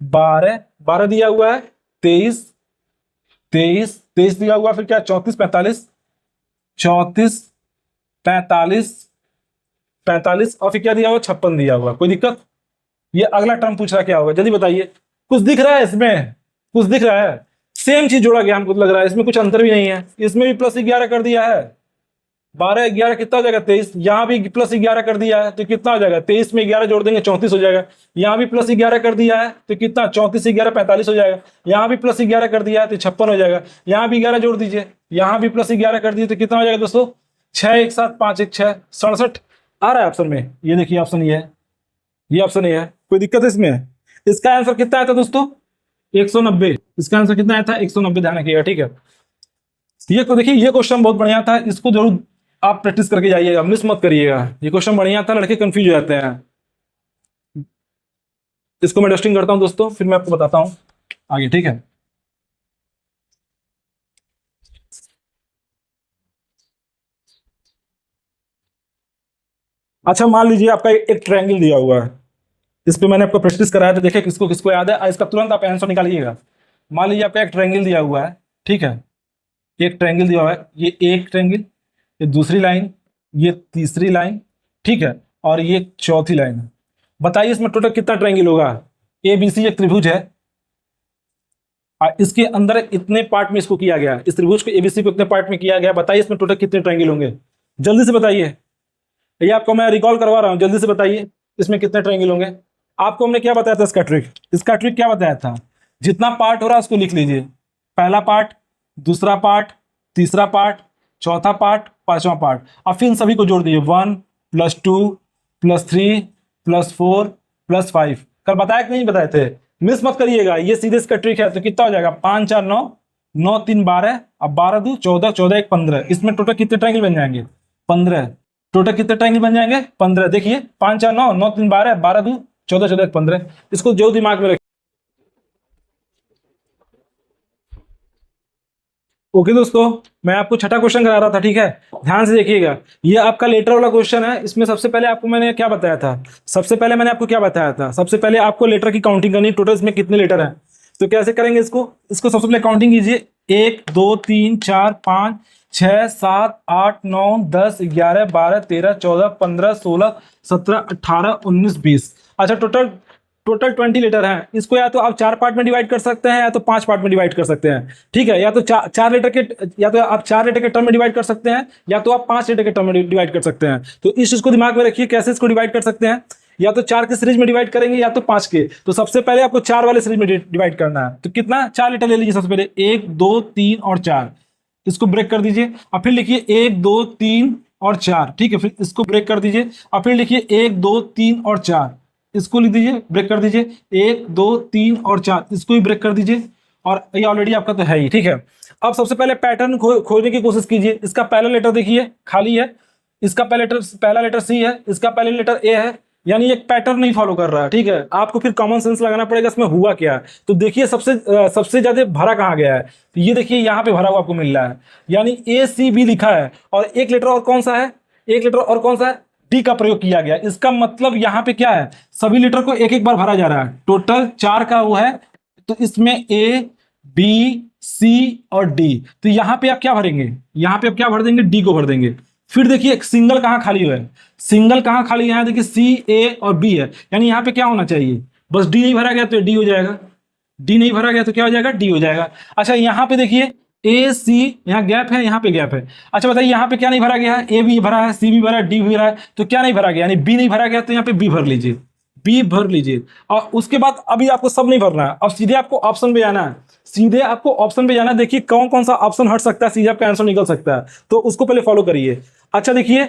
12 12 दिया हुआ है, 23 23 23 दिया हुआ, फिर क्या 34 45 34 45 45 और फिर क्या दिया हुआ 56 दिया हुआ। कोई दिक्कत, ये अगला टर्म पूछ रहा क्या होगा जल्दी बताइए, कुछ दिख रहा है इसमें, कुछ दिख रहा है, सेम चीज जोड़ा गया हमको लग रहा है, इसमें कुछ अंतर भी नहीं है। इसमें भी प्लस 11 कर दिया है, 12 11 कितना हो जाएगा 23, यहाँ भी प्लस 11 कर दिया है तो कितना हो जाएगा, 23 में 11 जोड़ देंगे 34 हो जाएगा। यहाँ भी प्लस 11 कर दिया है तो कितना 34 11 45 हो जाएगा। यहाँ भी प्लस 11 कर दिया है तो 56 हो जाएगा। यहाँ भी 11 जोड़ दीजिए, यहाँ भी प्लस 11 कर दिए तो कितना हो जाएगा दोस्तों, 6 1 7 5 1 6 67 आ रहा है ऑप्शन में। ये देखिए ऑप्शन ये है, ये ऑप्शन ये है। कोई दिक्कत है इसमें, इसका आंसर कितना आया था दोस्तों 190, इसका आंसर कितना आया था 190, ध्यान रखिएगा ठीक है। ये को देखिए, ये क्वेश्चन बहुत बढ़िया था, इसको जरूर आप प्रैक्टिस करके जाइएगा, मिस मत करिएगा। ये क्वेश्चन बढ़िया था, लड़के कंफ्यूज हो जाते हैं। इसको मैं डस्टिंग करता हूं दोस्तों, फिर मैं आपको बताता हूं आगे, ठीक है। अच्छा मान लीजिए आपका एक ट्रायंगल दिया हुआ है, इस पे मैंने आपको प्रैक्टिस कराया था, देखिए किसको किसको याद है, इसका तुरंत आप आंसर निकालिएगा। मान लीजिए आपका एक ट्रायंगल दिया हुआ है, ठीक है, एक ट्रायंगल दिया हुआ है, ये एक ट्रायंगल, ये दूसरी लाइन, ये तीसरी लाइन, ठीक है, और ये चौथी लाइन। बताइए इसमें टोटल कितना ट्रायंगल होगा। ए बी सी एक त्रिभुज है और इसके अंदर इतने पार्ट में इसको किया गया है, इस त्रिभुज को एबीसी को इतने पार्ट में किया गया। बताइए इसमें टोटल कितने ट्रायंगल होंगे, जल्दी से बताइए। ये आपको मैं रिकॉल करवा रहा हूं, जल्दी से बताइए इसमें कितने ट्रायंगल होंगे। आपको हमने क्या बताया था, इसका ट्रिक क्या बताया था, जितना पार्ट हो रहा है उसको लिख लीजिए, पहला पार्ट, दूसरा पार्ट, तीसरा पार्ट, चौथा पार्ट, पांचवा पार्ट, और फिर इन सभी को जोड़ दीजिए 1 + 2 + 3 + 4 + 5। कल बताया कि नहीं बताए थे, मिस मत करिएगा, ये सीधे इसका ट्रिक है। तो कितना हो जाएगा 5 4 9 9 3 12, अब 12 2 14 14 1 15। इसमें टोटल कितने ट्रायंगल बन जाएंगे 15। टोटल कितने ट्रायंगल बन जाएंगे 15। देखिए 5 4 9 9 3 12 12 2 14 14 1 15। इसको जो दिमाग में रखिए। ओके दोस्तों, मैं आपको छठा क्वेश्चन करा रहा था, ठीक है, ध्यान से देखिएगा। ये आपका लेटर वाला क्वेश्चन है। इसमें सबसे पहले आपको मैंने क्या बताया था, सबसे पहले मैंने आपको क्या बताया था, सबसे पहले आपको लेटर की काउंटिंग करनी, टोटल इसमें कितने लेटर हैं। तो कैसे करेंगे इसको सबसे पहले काउंटिंग कीजिए, 1 2 3 4 5 6 7 8 9 10 11 12 13 14 15 16 17 18 19 20। अच्छा टोटल 20 लेटर हैं, इसको या तो आप 4 पार्ट में डिवाइड कर सकते हैं या तो 5 पार्ट में डिवाइड कर सकते हैं, ठीक है। या तो चार लेटर के, या तो आप 4 लेटर के टर्म में डिवाइड कर सकते हैं या तो आप 5 लेटर के टर्म में डिवाइड कर सकते हैं। तो इस चीज को दिमाग में रखिए, कैसे इसको डिवाइड कर सकते हैं, या तो 4 के सीरीज में डिवाइड करेंगे या तो 5 के। तो सबसे पहले आपको 4 वाले सीरीज में डिवाइड करना है। तो कितना, 4 लेटर ले लीजिए सबसे पहले, 1 2 3 और 4, इसको ब्रेक कर दीजिए। और फिर लिखिए 1 2 3 और 4, ठीक है। फिर इसको ब्रेक कर दीजिए और फिर लिखिए 1 2 3 और 4, इसको लिख दीजिए, ब्रेक कर दीजिए। 1 2 3 और 4, इसको भी ब्रेक कर दीजिए। और ये ऑलरेडी आपका तो है ही, ठीक है। अब सबसे पहले पैटर्न खोजने की कोशिश कीजिए। इसका पहला लेटर देखिए खाली है, इसका पहला लेटर सी है, इसका पहला लेटर ए है, यानी एक पैटर्न नहीं फॉलो कर रहा है, ठीक है। आपको फिर कॉमन सेंस लगाना पड़ेगा इसमें हुआ क्या है। तो देखिए सबसे ज्यादा भरा कहाँ गया है, तो ये देखिए यहाँ पे भरा हुआ आपको मिल रहा है, यानी ए सी बी लिखा है और एक लेटर और कौन सा है, एक लेटर और कौन सा है, डी का प्रयोग किया गया। इसका मतलब यहाँ पे क्या है, सभी लेटर को एक एक बार भरा जा रहा है। टोटल 4 का वो है, तो इसमें ए बी सी और डी, तो यहाँ पे आप क्या भरेंगे, यहाँ पे आप क्या भर देंगे, डी को भर देंगे। फिर देखिए एक सिंगल कहाँ खाली है, सिंगल कहाँ खाली है, देखिए सी ए और बी है, यानी यहाँ पे क्या होना चाहिए, बस डी नहीं भरा गया तो डी हो जाएगा, डी नहीं भरा गया तो क्या हो जाएगा, डी हो जाएगा। अच्छा यहाँ पे देखिए ए सी, यहाँ गैप है, यहाँ पे गैप है। अच्छा बताइए यहाँ पे क्या नहीं भरा गया है, ए भी भरा है, सी भी भरा है, डी भी भरा है, तो क्या नहीं भरा गया, यानी बी नहीं भरा गया, तो यहाँ पे बी भर लीजिए, बी भर लीजिए। और उसके बाद अभी आपको सब नहीं भरना है, अब सीधे आपको ऑप्शन पे जाना है, सीधे आपको ऑप्शन पे जाना है। देखिए कौन कौन सा ऑप्शन हट सकता है, सीधे आपका आंसर निकल सकता है, तो उसको पहले फॉलो करिए। अच्छा देखिए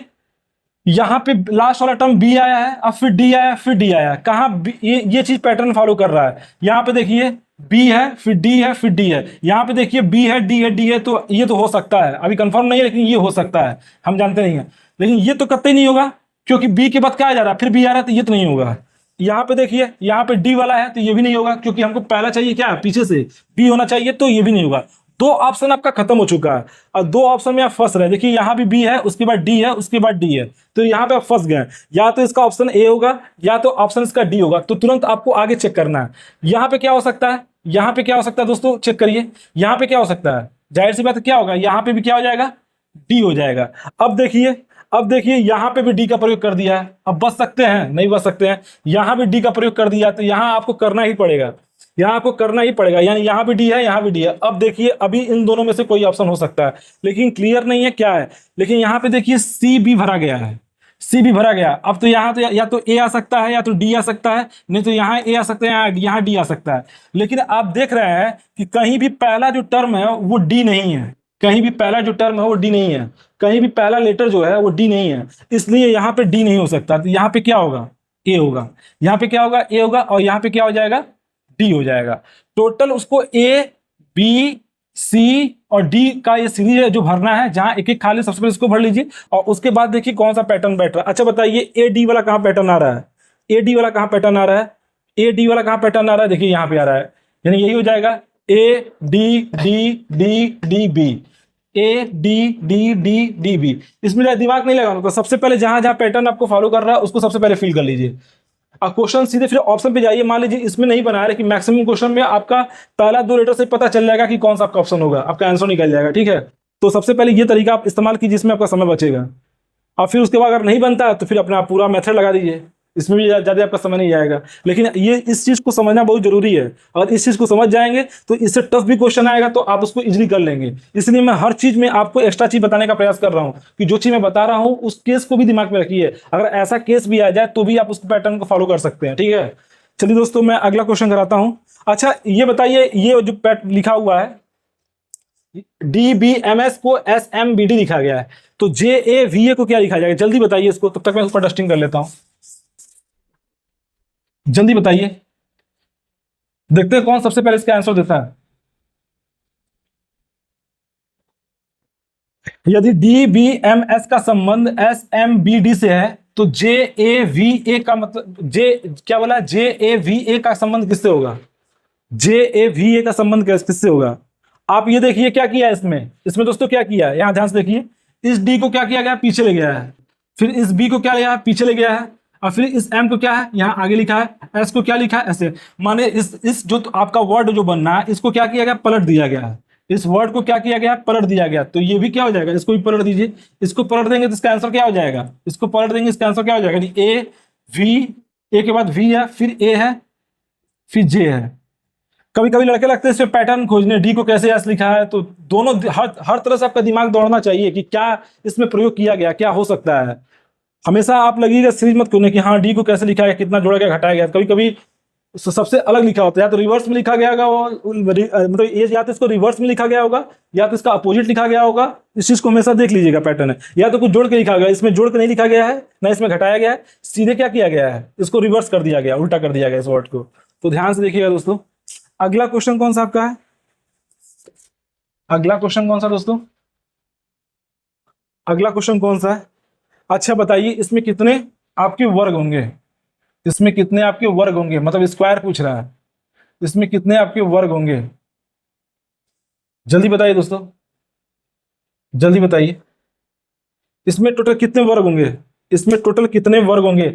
यहाँ पे लास्ट वाला टर्म बी आया है, अब फिर डी आया, फिर डी आया, कहाँ ये चीज पैटर्न फॉलो कर रहा है। यहाँ पे देखिए बी है, फिर डी है, फिर डी है, यहाँ पे देखिए बी है, डी है, डी है, तो ये तो हो सकता है, अभी कंफर्म नहीं है लेकिन ये हो सकता है, हम जानते नहीं है, लेकिन ये तो कतई नहीं होगा क्योंकि बी के बाद क्या आ जा रहा है, फिर बी आ रहा है, तो ये तो नहीं होगा। यहाँ पे देखिए यहाँ पे डी वाला है, तो ये भी नहीं होगा क्योंकि हमको पहला चाहिए क्या, पीछे से बी होना चाहिए, तो ये भी नहीं होगा। 2 ऑप्शन आपका खत्म हो चुका है और 2 ऑप्शन में आप फंस रहे हैं। देखिए यहाँ भी बी है, उसके बाद डी है, उसके बाद डी है, तो यहाँ पे आप फंस गए। या तो इसका ऑप्शन ए होगा या तो ऑप्शन इसका डी होगा, तो तुरंत आपको आगे चेक करना है। यहाँ पे क्या हो सकता है, यहाँ पे क्या हो सकता है दोस्तों, चेक करिए यहाँ पे क्या हो सकता है, जाहिर सी बात है क्या होगा, यहाँ पे भी क्या हो जाएगा, डी हो जाएगा। अब देखिए यहाँ पे भी डी का प्रयोग कर दिया है, अब बच सकते हैं, नहीं बच सकते हैं। यहाँ भी डी का प्रयोग कर दिया, तो यहाँ आपको करना ही पड़ेगा, यहाँ आपको करना ही पड़ेगा, यानी यहाँ भी डी है, यहाँ भी डी है। अब देखिए अभी इन दोनों में से कोई ऑप्शन हो सकता है, लेकिन क्लियर नहीं है क्या है। लेकिन यहाँ पे देखिए सी भी भरा गया है, सी भी भरा गया। अब तो यहाँ तो या तो ए आ सकता है या तो डी आ सकता है, नहीं तो यहाँ ए आ सकता है, यहाँ डी आ सकता है। लेकिन आप देख रहे हैं कि कहीं भी पहला जो टर्म है वो डी नहीं है, कहीं भी पहला जो टर्म है वो डी नहीं है, कहीं भी पहला लेटर जो है वो डी नहीं है, इसलिए यहाँ पे डी नहीं हो सकता। तो यहाँ पे क्या होगा, ए होगा, यहाँ पे क्या होगा, ए होगा, और यहाँ पे क्या हो जाएगा, डी हो जाएगा। टोटल उसको ए बी सी और डी का ये सीरीज है जो भरना है, जहां एक एक खाली, सबसे पहले इसको भर लीजिए और उसके बाद देखिए कौन सा पैटर्न बैठ रहा है। अच्छा बताइए ए डी वाला कहाँ पैटर्न आ रहा है, ए डी वाला कहाँ पैटर्न आ रहा है, ए डी वाला कहाँ पैटर्न आ रहा है, देखिए यहाँ पे आ रहा है, यानी यही हो जाएगा A D D D D B, A D D D D B. इसमें दिमाग नहीं लगाना, तो सबसे पहले जहां जहां पैटर्न आपको फॉलो कर रहा है उसको सबसे पहले फिल कर लीजिए। अब क्वेश्चन सीधे फिर ऑप्शन पे जाइए। मान लीजिए इसमें नहीं बना रहे कि मैक्सिमम क्वेश्चन में आपका पहला 2 लेटर से पता चल जाएगा कि कौन सा आपका ऑप्शन होगा, आपका आंसर निकल जाएगा, ठीक है। तो सबसे पहले ये तरीका आप इस्तेमाल कीजिए, जिसमें आपका समय बचेगा। और फिर उसके बाद अगर नहीं बनता है तो फिर अपना पूरा मेथड लगा दीजिए, इसमें भी ज़्यादा आपका समय नहीं जाएगा। लेकिन ये इस चीज़ को समझना बहुत जरूरी है, अगर इस चीज़ को समझ जाएंगे तो इससे टफ भी क्वेश्चन आएगा तो आप उसको इजीली कर लेंगे। इसलिए मैं हर चीज़ में आपको एक्स्ट्रा चीज़ बताने का प्रयास कर रहा हूँ कि जो चीज़ मैं बता रहा हूँ उस केस को भी दिमाग में रखिए, अगर ऐसा केस भी आ जाए तो भी आप उस पैटर्न को फॉलो कर सकते हैं, ठीक है। चलिए दोस्तों मैं अगला क्वेश्चन कराता हूँ। अच्छा ये बताइए, ये जो पैट लिखा हुआ है डी बी एम एस को एस एम बी डी लिखा गया है, तो जे ए वी ए को क्या लिखा जाएगा, जल्दी बताइए इसको, तब तक मैं उस पर डस्टिंग कर लेता हूं, जल्दी बताइए, देखते हैं कौन सबसे पहले इसका आंसर देता है। यदि डी बी एम एस का संबंध एस एम बी डी से है तो जे ए वी ए का मतलब, जे क्या बोला, जे ए वी ए का संबंध किससे होगा, जे ए वी ए का संबंध किससे होगा। आप ये देखिए क्या किया है इसमें दोस्तों, क्या किया है, यहां ध्यान से देखिए, इस डी को क्या किया गया, पीछे ले गया है, फिर इस बी को क्या लिया है, पीछे ले गया है, और फिर इस एम को क्या है, यहाँ आगे लिखा है, एस को क्या लिखा है, ऐसे। माने इस जो आपका वर्ड जो बनना है इसको क्या किया गया, पलट दिया गया है, इस वर्ड को क्या किया गया, पलट दिया गया। तो ये भी क्या हो जाएगा, इसको भी पलट दीजिए, इसको पलट देंगे तो इसका आंसर क्या हो जाएगा, इसको पलट देंगे इसका आंसर क्या हो जाएगा, ए वी, ए के बाद वी है, फिर ए है, फिर जे है। कभी कभी लड़के लगते हैं इसमें पैटर्न खोजने, डी को कैसे एस लिखा है, तो दोनों हर तरह से आपका दिमाग दौड़ना चाहिए कि क्या इसमें प्रयोग किया गया, क्या हो सकता है। हमेशा आप लगेगा सीरीज मत खोलने कि हाँ डी को कैसे लिखा गया, कितना जोड़ा गया, घटाया गया। कभी कभी सबसे अलग लिखा होता है, या तो रिवर्स में लिखा गया होगा, मतलब ये या तो इसको रिवर्स में लिखा गया होगा या तो इसका अपोजिट लिखा गया होगा। इस चीज को हमेशा देख लीजिएगा पैटर्न है, या तो कुछ जोड़ के लिखा गया, इसमें जोड़ के नहीं लिखा गया है, ना इसमें घटाया गया है, सीधे क्या किया गया है, इसको रिवर्स कर दिया गया, उल्टा कर दिया गया इस वर्ड को। तो ध्यान से देखिएगा दोस्तों। अगला क्वेश्चन कौन सा आपका है? अगला क्वेश्चन कौन सा दोस्तों? अगला क्वेश्चन कौन सा है? अच्छा बताइए, इसमें कितने आपके वर्ग होंगे? इसमें कितने आपके वर्ग होंगे, मतलब स्क्वायर पूछ रहा है, इसमें कितने आपके वर्ग होंगे? जल्दी बताइए दोस्तों, जल्दी बताइए। इसमें टोटल कितने वर्ग होंगे? इसमें टोटल कितने वर्ग होंगे?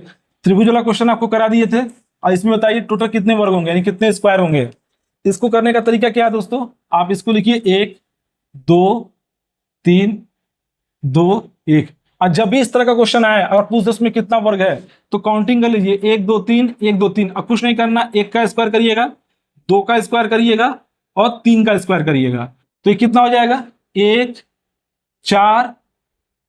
त्रिभुज वाला क्वेश्चन आपको करा दिए थे, और इसमें बताइए टोटल कितने वर्ग होंगे, यानी कितने स्क्वायर होंगे। इसको करने का तरीका क्या है दोस्तों? आप इसको लिखिए 1 2 3 2 1। और जब भी इस तरह का क्वेश्चन आए और पूछ दे उसमें कितना वर्ग है, तो काउंटिंग कर लीजिए 1 2 3 1 2 3। अब कुछ नहीं करना, 1 का स्क्वायर करिएगा, 2 का स्क्वायर करिएगा और 3 का स्क्वायर करिएगा। तो ये कितना हो जाएगा? 1 4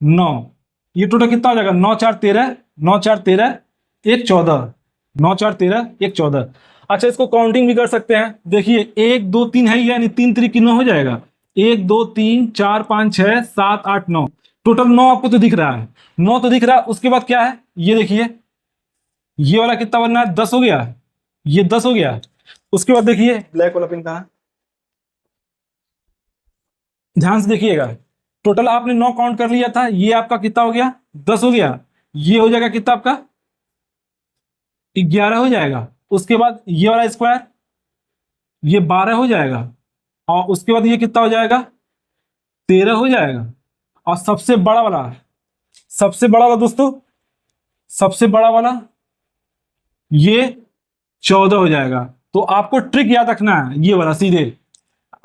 9। ये टोटल कितना हो जाएगा? 9 4 13, 9 4 13 1 14, 9 4 13 1 14। अच्छा इसको काउंटिंग भी कर सकते हैं, देखिए 1 2 3 है, यानी 3 3 कितना हो जाएगा? 1 2 3 4 5 6 7 8 9, टोटल 9 आपको तो दिख रहा है, 9 तो दिख रहा है। उसके बाद क्या है, ये देखिए ये वाला कितना बनना है? 10 हो गया, ये 10 हो गया। उसके बाद देखिए ब्लैक वाला पेन कहाँ है, ध्यान से देखिएगा। टोटल आपने 9 काउंट कर लिया था, ये आपका कितना हो गया? 10 हो गया। ये हो जाएगा कितना आपका? 11 हो जाएगा। उसके बाद ये वाला स्क्वायर, ये 12 हो जाएगा। और उसके बाद ये कितना हो जाएगा? 13 हो जाएगा। और सबसे बड़ा वाला, सबसे बड़ा वाला दोस्तों, सबसे बड़ा वाला ये 14 हो जाएगा। तो आपको ट्रिक याद रखना है, ये वाला सीधे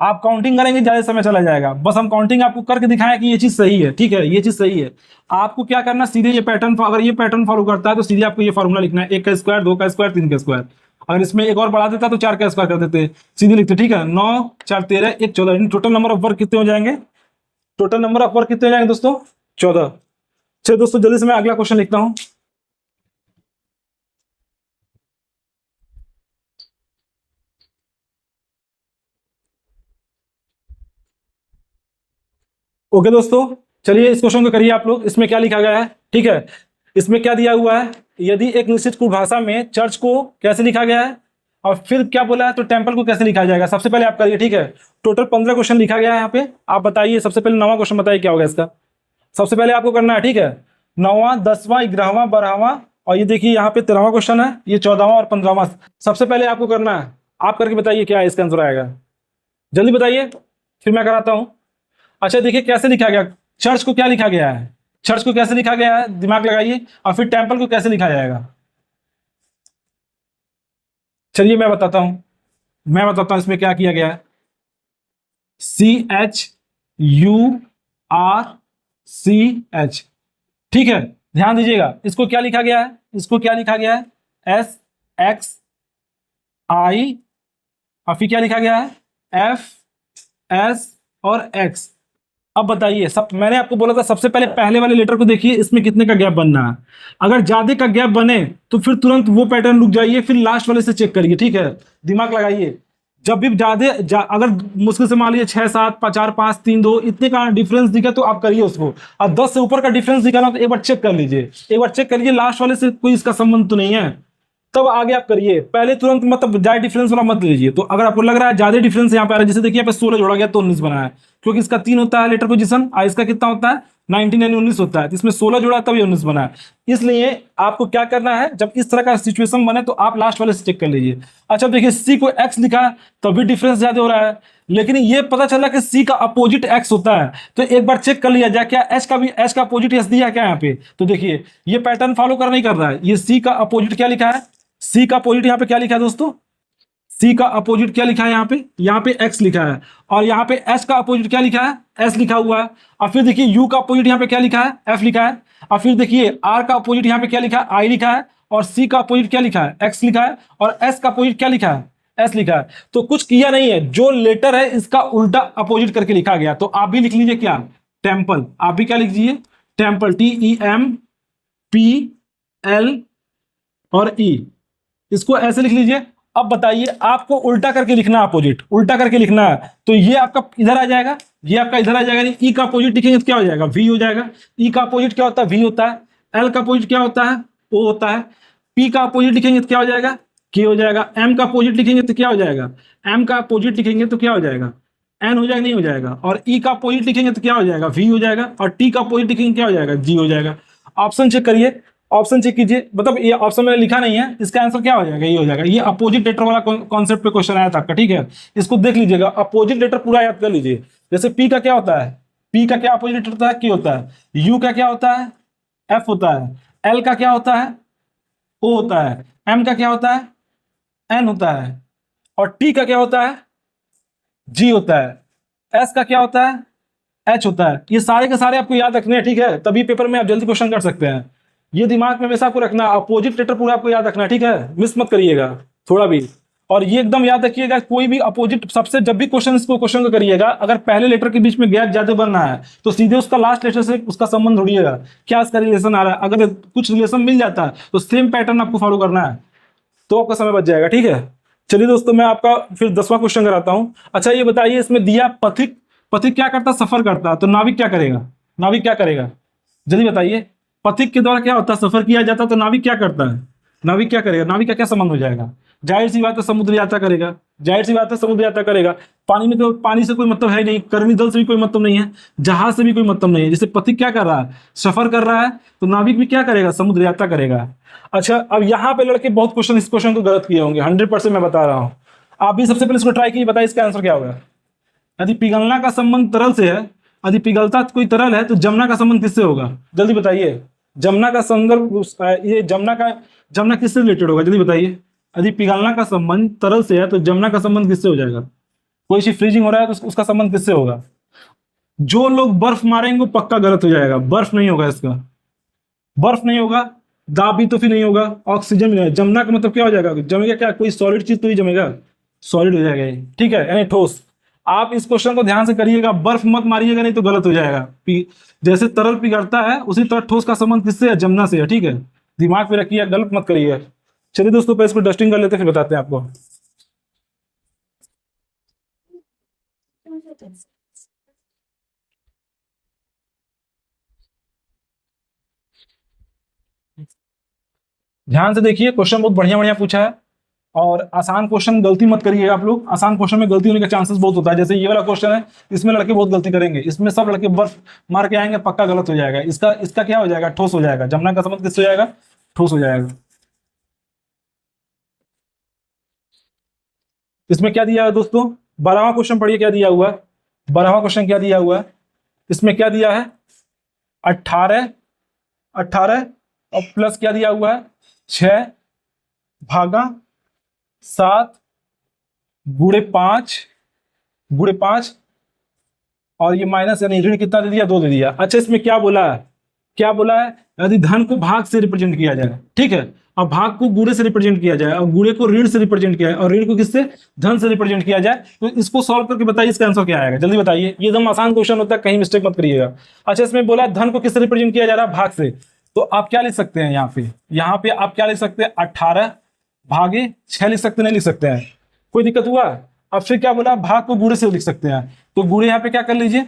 आप काउंटिंग करेंगे ज्यादा समय चला जाएगा, बस हम काउंटिंग आपको करके दिखाएं कि ये चीज सही है, ठीक है, ये चीज सही है। आपको क्या करना, सीधे ये पैटर्न, अगर ये पैटर्न फॉलो करता है तो सीधे आपको ये फॉर्मूला लिखना है, 1 का स्क्वायर 2 का स्क्वायर 3 का स्क्वायर। अगर इसमें एक और बढ़ा देता तो 4 का स्क्वायर कर देते, सीधे लिखते, ठीक है। 9 4 13 1 14, टोटल नंबर ऑफ वर्ग कितने हो जाएंगे? टोटल नंबर ऑफ वर्ग कितने हो जाएंगे दोस्तों? 14। चलिए दोस्तों जल्दी से मैं अगला क्वेश्चन लिखता हूं। ओके दोस्तों, चलिए इस क्वेश्चन को करिए आप लोग। इसमें क्या लिखा गया है, ठीक है, इसमें क्या दिया हुआ है, यदि एक निश्चित कुल भाषा में चर्च को कैसे लिखा गया है, और फिर क्या बोला है, तो टेम्पल को कैसे लिखा जाएगा। सबसे पहले आप करिए, ठीक है। टोटल 15 क्वेश्चन लिखा गया है यहाँ पे, आप बताइए सबसे पहले 9वां क्वेश्चन बताइए क्या होगा इसका। सबसे पहले आपको करना है, ठीक है, 9वां 10वां 11वां 12वां, और ये देखिए यहाँ पे 13वां क्वेश्चन है, ये 14वां और 15वां। सबसे पहले आपको करना है, आप करके बताइए क्या है इसका आंसर आएगा, जल्दी बताइए, फिर मैं कराता हूँ। अच्छा देखिए कैसे लिखा गया, चर्च को क्या लिखा गया है, चर्च को कैसे लिखा गया है, दिमाग लगाइए। और फिर टेम्पल को कैसे लिखा जाएगा, चलिए मैं बताता हूं, मैं बताता हूं इसमें क्या किया गया है। CHURCH, ठीक है, ध्यान दीजिएगा। इसको क्या लिखा गया है, इसको क्या लिखा गया है, SXI, और फिर क्या लिखा गया है, FS और X। अब बताइए, सब मैंने आपको बोला था सबसे पहले पहले वाले लेटर को देखिए, इसमें कितने का गैप बनना है। अगर ज्यादा का गैप बने तो फिर तुरंत वो पैटर्न रुक जाइए, फिर लास्ट वाले से चेक करिए, ठीक है, दिमाग लगाइए। जब भी अगर मुश्किल से मान लीजिए 6 7 4 5 3 2 इतने का डिफरेंस दिखा तो आप करिए उसको, और 10 से ऊपर का डिफरेंस दिखा ना तो एक बार चेक कर लीजिए, एक बार चेक करिए लास्ट वाले से कोई इसका संबंध तो नहीं है, तब आगे आप करिए। पहले तुरंत मतलब ज्यादा डिफरेंस वाला मत लीजिए। तो अगर आपको लग रहा है ज्यादा डिफरेंस यहाँ पे आ रहा है, जैसे देखिए यहाँ पे 16 जोड़ा गया तो 19 बना है, क्योंकि इसका 3 होता है लेटर पोजीशन, और इसका कितना होता है 19 यानी 19 होता है, तो इसमें 16 जोड़ा तब ये 19 बना है। इसलिए आपको क्या करना है, जब इस तरह का सिचुएशन बने तो आप लास्ट वाले से चेक कर लीजिए। अच्छा देखिए सी को एक्स लिखा है तभी डिफरेंस ज्यादा हो रहा है, लेकिन ये पता चला कि सी का अपोजिट एक्स होता है, तो एक बार चेक कर लिया जाए क्या एच का अपोजिट एस दिया क्या यहाँ पे। तो देखिए ये पैटर्न फॉलो कर नहीं कर रहा है, ये सी का अपोजिट क्या लिखा है, सी का अपोजिट यहाँ पे क्या लिखा है दोस्तों, सी का अपोजिट क्या लिखा है यहाँ पे एक्स लिखा है, और यहाँ पे एच का अपोजिट क्या लिखा है, एस लिखा हुआ है। और फिर देखिए यू का अपोजिट यहाँ पे क्या लिखा है, एफ लिखा है। और फिर देखिए आर का अपोजिट यहाँ पे क्या लिखा है, आई लिखा है। और सी का अपोजिट क्या लिखा है, एक्स लिखा है। और एस का अपोजिट क्या लिखा है, एस लिखा है, तो कुछ किया नहीं है, जो लेटर है इसका उल्टा अपोजिट करके लिखा गया। तो आप भी लिख लीजिए क्या, टेम्पल। आप भी क्या लिख दीजिए, टेम्पल, TEMPL और ई, इसको ऐसे लिख लीजिए। अब बताइए, आपको उल्टा करके लिखना, अपोजिट उल्टा करके लिखना है, तो ये आपका इधर आ जाएगा, ये आपका इधर आ जाएगा। ई का अपोजिट लिखेंगे तो क्या हो जाएगा, वी हो जाएगा। ई का अपोजिट क्या होता है, वी होता है। एल का अपोजिट क्या होता है, ओ होता है। पी का अपोजिट लिखेंगे तो क्या हो जाएगा, के हो जाएगा। एम का अपोजिट लिखेंगे तो क्या हो जाएगा, एम का अपोजिट लिखेंगे तो क्या हो जाएगा, एन हो जाएगा, नहीं हो जाएगा। और ई का अपोजिट लिखेंगे तो क्या हो जाएगा, वी हो जाएगा। और टी का अपोजिट लिखेंगे क्या हो जाएगा, जी हो जाएगा। ऑप्शन चेक करिए, ऑप्शन चेक कीजिए, मतलब ये ऑप्शन में लिखा नहीं है, इसका आंसर क्या हो जाएगा, ये हो जाएगा। ये अपोजिट लेटर वाला कॉन्सेप्ट पे क्वेश्चन आया था आपका, ठीक है। इसको देख लीजिएगा, अपोजिट लेटर पूरा याद कर लीजिए। जैसे पी का क्या होता है, पी का क्या अपोजिट लेटर होता है, के होता है। यू का क्या होता है, एफ होता है। एल का क्या होता है, ओ होता है। एम का क्या होता है, एन होता है। और टी का क्या होता है, जी होता है। एस का क्या होता है, एच होता है। ये सारे के सारे आपको याद रखने हैं, ठीक है, तभी पेपर में आप जल्दी क्वेश्चन कर सकते हैं। ये दिमाग में हमेशा आपको रखना, अपोजिट लेटर पूरा आपको याद रखना है, ठीक है, मिस मत करिएगा थोड़ा भी। और ये एकदम याद रखिएगा, कोई भी अपोजिट, सबसे जब भी क्वेश्चन को करिएगा, अगर पहले लेटर के बीच में गैप ज्यादा बनना है तो सीधे उसका लास्ट लेटर से उसका संबंध ढूंढिएगा, क्या इसका रिलेशन आ रहा है। अगर कुछ रिलेशन मिल जाता है तो सेम पैटर्न आपको फॉलो करना है, तो आपका समय बच जाएगा, ठीक है। चलिए दोस्तों, मैं आपका फिर 10वां क्वेश्चन कराता हूँ। अच्छा ये बताइए, इसमें दिया पथिक, पथिक क्या करता, सफर करता, तो नाविक क्या करेगा, नाविक क्या करेगा, जल्दी बताइए। पथिक के द्वारा क्या होता है, सफर किया जाता, तो नाविक क्या करता है, नाविक क्या करेगा, नाविक का क्या संबंध हो जाएगा। जाहिर सी बात है समुद्र यात्रा करेगा, जाहिर सी बात है समुद्र यात्रा करेगा। पानी में तो, पानी से कोई मतलब है नहीं, कर्मी दल से भी कोई मतलब नहीं है, जहाज से भी कोई मतलब नहीं है। जैसे पथिक क्या कर रहा है, सफर कर रहा है, तो नाविक भी क्या करेगा, समुद्र यात्रा करेगा। अच्छा, अब यहाँ पे लड़के बहुत क्वेश्चन, इस क्वेश्चन को गलत किए होंगे, 100% मैं बता रहा हूँ। आप भी सबसे पहले इसको ट्राई कीजिए, बताइए इसका आंसर क्या होगा। यदि पिघलना का संबंध तरल से है, यदि पिघलता कोई तरल है, तो जमना का संबंध किससे होगा, जल्दी बताइए। जमना का संदर्भ, ये जमना किससे रिलेटेड होगा, जल्दी बताइए। यदि पिघलना का संबंध तरल से है, तो जमना का संबंध किससे हो जाएगा। कोई चीज फ्रीजिंग हो रहा है तो उसका संबंध किससे होगा। जो लोग बर्फ मारेंगे वो पक्का गलत हो जाएगा, बर्फ नहीं होगा इसका, बर्फ नहीं होगा। दाब भी तो फिर नहीं होगा, ऑक्सीजन भी नहीं। जमना का मतलब क्या हो जाएगा, जमेगा क्या, कोई सॉलिड चीज तो ही जमेगा, सॉलिड हो जाएगा ये, ठीक है, यानी ठोस। आप इस क्वेश्चन को ध्यान से करिएगा, बर्फ मत मारिएगा, नहीं तो गलत हो जाएगा। जैसे तरल पिघलता है, उसी तरह ठोस का संबंध किससे है, जमना से है, ठीक है, दिमाग में रखिए, गलत मत करिएगा। चलिए दोस्तों, पहले इसको डस्टिंग कर लेते हैं, फिर बताते हैं आपको। ध्यान से देखिए, क्वेश्चन बहुत बढ़िया बढ़िया पूछा है, और आसान क्वेश्चन गलती मत करिए आप लोग। आसान क्वेश्चन में गलती होने का चांसेस बहुत होता है। जैसे ये वाला क्वेश्चन है, इसमें लड़के बहुत गलती करेंगे, इसमें सब लड़के बर्फ मार के आएंगे, पक्का गलत हो जाएगा। इसका इसका क्या हो जाएगा, ठोस हो जाएगा। जमना का संबंध किससे हो जाएगा, ठोस हो जाएगा। इसमें क्या दिया है दोस्तों, 12वां क्वेश्चन पढ़िए क्या दिया हुआ है। 12वां क्वेश्चन क्या दिया हुआ है, इसमें क्या दिया है, 18, 18 और प्लस क्या दिया हुआ है, 6 भागा 7 गुणे 5, गुणे 5, और ये माइनस, यानी ऋण कितना दे दिया, 2 दे दिया। अच्छा, इसमें क्या बोला है, क्या बोला है, यदि धन को भाग से रिप्रेजेंट किया जाए, ठीक है, और भाग को गुणे से रिप्रेजेंट किया जाए, और गुणे को ऋण से रिप्रेजेंट किया जाए, और ऋण को किससे, धन से रिप्रेजेंट किया जाए, तो इसको सॉल्व करके बताइए इसका आंसर क्या आएगा, जल्दी बताइए। ये एकदम आसान क्वेश्चन होता है, कहीं मिस्टेक मत करिएगा। अच्छा, इसमें बोला धन को किससे रिप्रेजेंट किया जा रहा है, भाग से, तो आप क्या लिख सकते हैं यहाँ पे आप क्या लिख सकते हैं, 18 भागे 6 लिख सकते हैं, नहीं लिख सकते हैं, कोई दिक्कत हुआ। अब फिर क्या बोला, भाग को गुणे से लिख सकते हैं, तो गुणे यहाँ पे क्या कर लीजिए,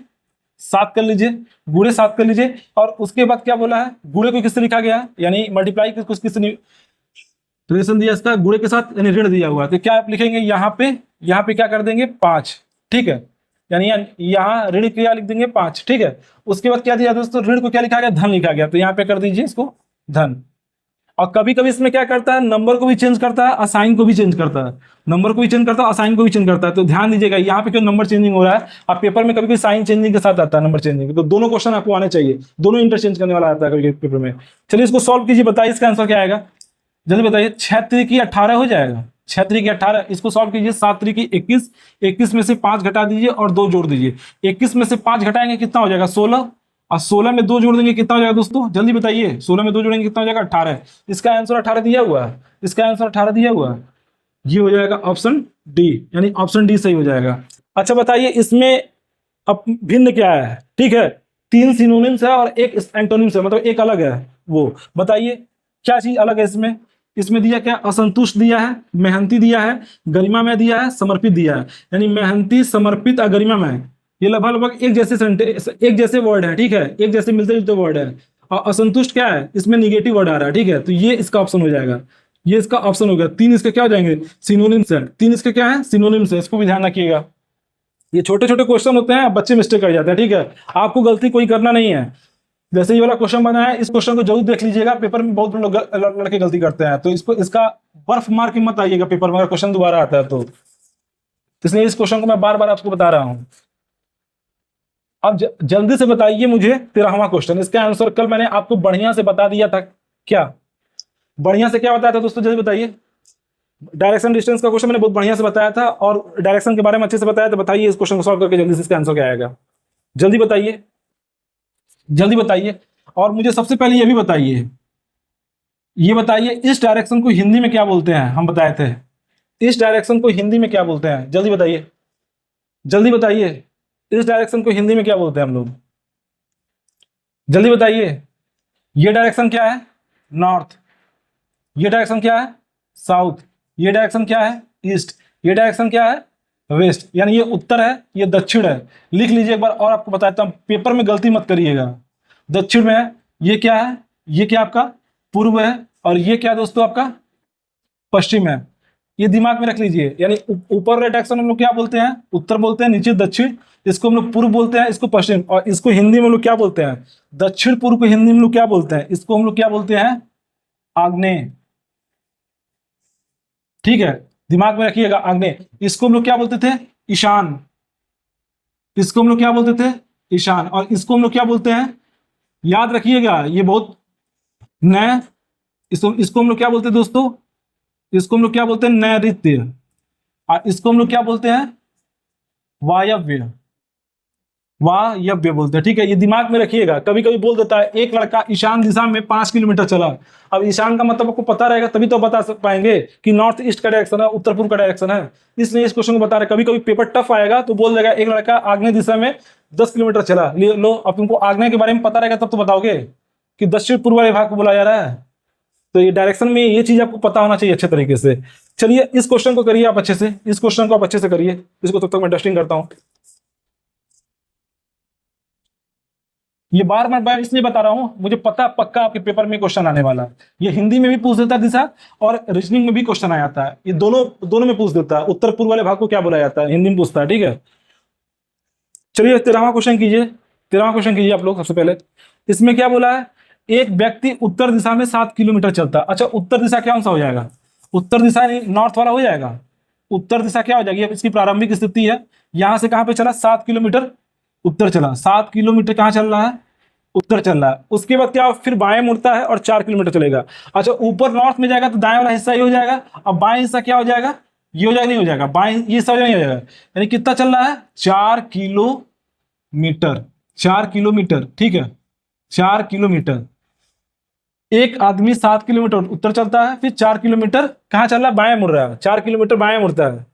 7 कर लीजिए, गुणे 7 कर लीजिए। और उसके बाद क्या बोला है, गुणे को किससे लिखा गया, यानी मल्टीप्लाई किससे रिलेशन दिया इसका, गुणे के साथ, यानी ऋण दिया हुआ है, तो क्या आप लिखेंगे यहाँ पे क्या कर देंगे, 5, ठीक है, यानी यहाँ ऋण क्रिया लिख देंगे 5, ठीक है। उसके बाद क्या दिया दोस्तों, ऋण को क्या लिखा गया, धन लिखा गया, तो यहाँ पे कर दीजिए इसको धन। और कभी कभी इसमें क्या करता है, नंबर को भी चेंज करता है, असाइन को भी चेंज करता है, नंबर को भी चेंज करता है, असाइन को भी चेंज करता है। तो ध्यान दीजिएगा, यहाँ पे क्यों नंबर चेंजिंग हो रहा है, अब पेपर में कभी कोई साइन चेंजिंग के साथ आता है, नंबर चेंजिंग, तो दोनों क्वेश्चन आपको आने चाहिए, दोनों इंटरचेंज करने वाला आता है कभी पेपर में। चलिए इसको सॉल्व कीजिए, बताइए इसका आंसर क्या आएगा, जल्दी बताइए। 6 त्रिकी 18 हो जाएगा, 6 त्रिकी 18, इसको सॉल्व कीजिए। 7 त्रिकी 21, 21 में से 5 घटा दीजिए और 2 जोड़ दीजिए। 21 में से 5 घटाएंगे कितना हो जाएगा, 16, और 16 में 2 जोड़ देंगे कितना हो जाएगा दोस्तों, जल्दी बताइए। 16 में 2 जोड़ेंगे कितना हो जाएगा, 18। इसका आंसर 18 दिया हुआ है, इसका आंसर 18 दिया हुआ है। ये हो जाएगा ऑप्शन डी, यानी ऑप्शन डी सही हो जाएगा। अच्छा बताइए इसमें अब भिन्न क्या है, ठीक है, 3 सिनोनिम्स है और एक एंटोनिम्स है, मतलब एक अलग है। वो बताइए क्या चीज अलग है इसमें। इसमें दिया क्या, असंतुष्ट दिया है, मेहनती दिया है, गरिमामय दिया है, समर्पित दिया है। यानी मेहनती, समर्पित और गरिमामय, ये लगभग एक जैसे सेंटेंस, एक जैसे वर्ड है, ठीक है, एक जैसे मिलते जुलते वर्ड है। और असंतुष्ट क्या है, इसमें निगेटिव वर्ड आ रहा है, ठीक है, तो ये इसका ऑप्शन हो जाएगा, ये इसका ऑप्शन हो गया। 3 इसके क्या हो जाएंगे, सिनोनिम्स है, 3 इसके क्या है, सिनोनिम्स है, इसको भी ध्यान रखिएगा। ये छोटे छोटे क्वेश्चन होते हैं, बच्चे मिस्टेक कर जाते हैं, ठीक है, आपको गलती कोई करना नहीं है। जैसे ये वाला क्वेश्चन बना है, इस क्वेश्चन को जरूर देख लीजिएगा, पेपर में बहुत लोग लड़के गलती करते हैं, तो इसको इसका बर्फ मार के मत आइएगा पेपर में अगर क्वेश्चन दोबारा आता है तो। इसलिए इस क्वेश्चन को मैं बार बार आपको बता रहा हूं। अब जल्दी से बताइए मुझे 13वां क्वेश्चन, इसका आंसर कल मैंने आपको बढ़िया से बता दिया था। क्या बढ़िया से क्या बताया था दोस्तों, जल्दी बताइए। डायरेक्शन डिस्टेंस का क्वेश्चन मैंने बहुत बढ़िया से बताया था और डायरेक्शन के बारे में अच्छे से बताया था। बताइए इस क्वेश्चन को सॉल्व करके जल्दी से इसका आंसर क्या आएगा, जल्दी बताइए, जल्दी बताइए। और मुझे सबसे पहले ये भी बताइए, ये बताइए इस डायरेक्शन को हिंदी में क्या बोलते हैं, हम बताए थे, इस डायरेक्शन को हिंदी में क्या बोलते हैं, जल्दी बताइए, जल्दी बताइए, इस डायरेक्शन को हिंदी में क्या बोलते हैं हम लोग, जल्दी बताइए। ये डायरेक्शन क्या है, नॉर्थ, ये डायरेक्शन क्या है, साउथ, ये डायरेक्शन क्या है, ईस्ट, ये डायरेक्शन क्या है, वेस्ट, यानी ये उत्तर है, ये दक्षिण है। लिख लीजिए एक बार और आपको बताता हूं, पेपर में गलती मत करिएगा। दक्षिण में है, ये क्या है, ये क्या आपका पूर्व है, और ये क्या दोस्तों आपका पश्चिम है। ये दिमाग में रख लीजिए, यानी ऊपर वाले डायरेक्शन हम लोग क्या बोलते हैं, उत्तर बोलते हैं, नीचे दक्षिण, इसको हम लोग पूर्व बोलते हैं, इसको पश्चिम, और इसको हिंदी में हम लोग क्या बोलते हैं, दक्षिण पूर्व को हिंदी में लोग क्या बोलते हैं, इसको हम लोग क्या बोलते हैं, आग्नेय, ठीक है, दिमाग में रखिएगा आग्नेय। इसको हम लोग क्या बोलते थे, ईशान, इसको हम लोग क्या बोलते थे, ईशान, और इसको हम लोग क्या बोलते हैं, याद रखिएगा, ये बहुत नए, इसको हम लोग क्या बोलते हैं दोस्तों, इसको हम लोग क्या बोलते हैं, नैऋत्य, और इसको हम लोग क्या बोलते हैं, वायव्य, वायव्य बोलते हैं, ठीक है, ये दिमाग में रखिएगा। कभी कभी बोल देता है एक लड़का ईशान दिशा में 5 किलोमीटर चला, अब ईशान का मतलब आपको पता रहेगा तभी तो बता पाएंगे कि नॉर्थ ईस्ट का डायरेक्शन है, उत्तर पूर्व का डायरेक्शन है, इसलिए इस क्वेश्चन को बता रहे। कभी कभी पेपर टफ आएगा तो बोल देगा एक लड़का आग्नेय दिशा में 10 किलोमीटर चला, लो अब तुमको आग्नेय के बारे में पता रहेगा तब तो बताओगे कि दक्षिण पूर्व वाले भाग को बोला जा रहा है। तो ये डायरेक्शन में ये चीज आपको पता होना चाहिए अच्छे तरीके से। चलिए इस क्वेश्चन को करिए आप अच्छे से, इस क्वेश्चन को आप अच्छे से करिए, इसको तब तक मैं डस्टिंग करता हूं। ये बार बार मैं इसलिए बता रहा हूं, मुझे पता पक्का आपके पेपर में क्वेश्चन आने वाला है। ये हिंदी में भी पूछ देता है दिशा, और रीजनिंग में भी क्वेश्चन आ जाता है, ये दोनों में पूछ देता है। उत्तर पूर्व वाले भाग को क्या बोला जाता है, हिंदी में पूछता है, ठीक है। चलिए 13वां क्वेश्चन कीजिए, 13वां क्वेश्चन कीजिए आप लोग। सबसे पहले इसमें क्या बोला है, एक व्यक्ति उत्तर दिशा में 7 किलोमीटर चलता है। अच्छा उत्तर दिशा क्या सा हो जाएगा, उत्तर दिशा नॉर्थ वाला हो जाएगा। उत्तर दिशा क्या हो जाएगी, इसकी प्रारंभिक स्थिति है, यहां से कहां पे चला, 7 किलोमीटर उत्तर चला, 7 किलोमीटर कहां चल रहा है, उत्तर चल रहा है। उसके बाद क्या, फिर बाएं मुड़ता है और 4 किलोमीटर चलेगा। अच्छा ऊपर नॉर्थ में जाएगा तो दाएं वाला हिस्सा ये हो जाएगा, अब बाएं हिस्सा क्या हो जाएगा, ये हो जाएगा, नहीं हो जाएगा, बाएं ये हिस्सा नहीं हो जाएगा। यानी कितना चल रहा है, 4 किलोमीटर, 4 किलोमीटर, ठीक है, 4 किलोमीटर। एक आदमी 7 किलोमीटर उत्तर चलता है, फिर 4 किलोमीटर कहाँ चल रहा है, बाएं मुड़ रहा है, 4 किलोमीटर बाएं मुड़ता है,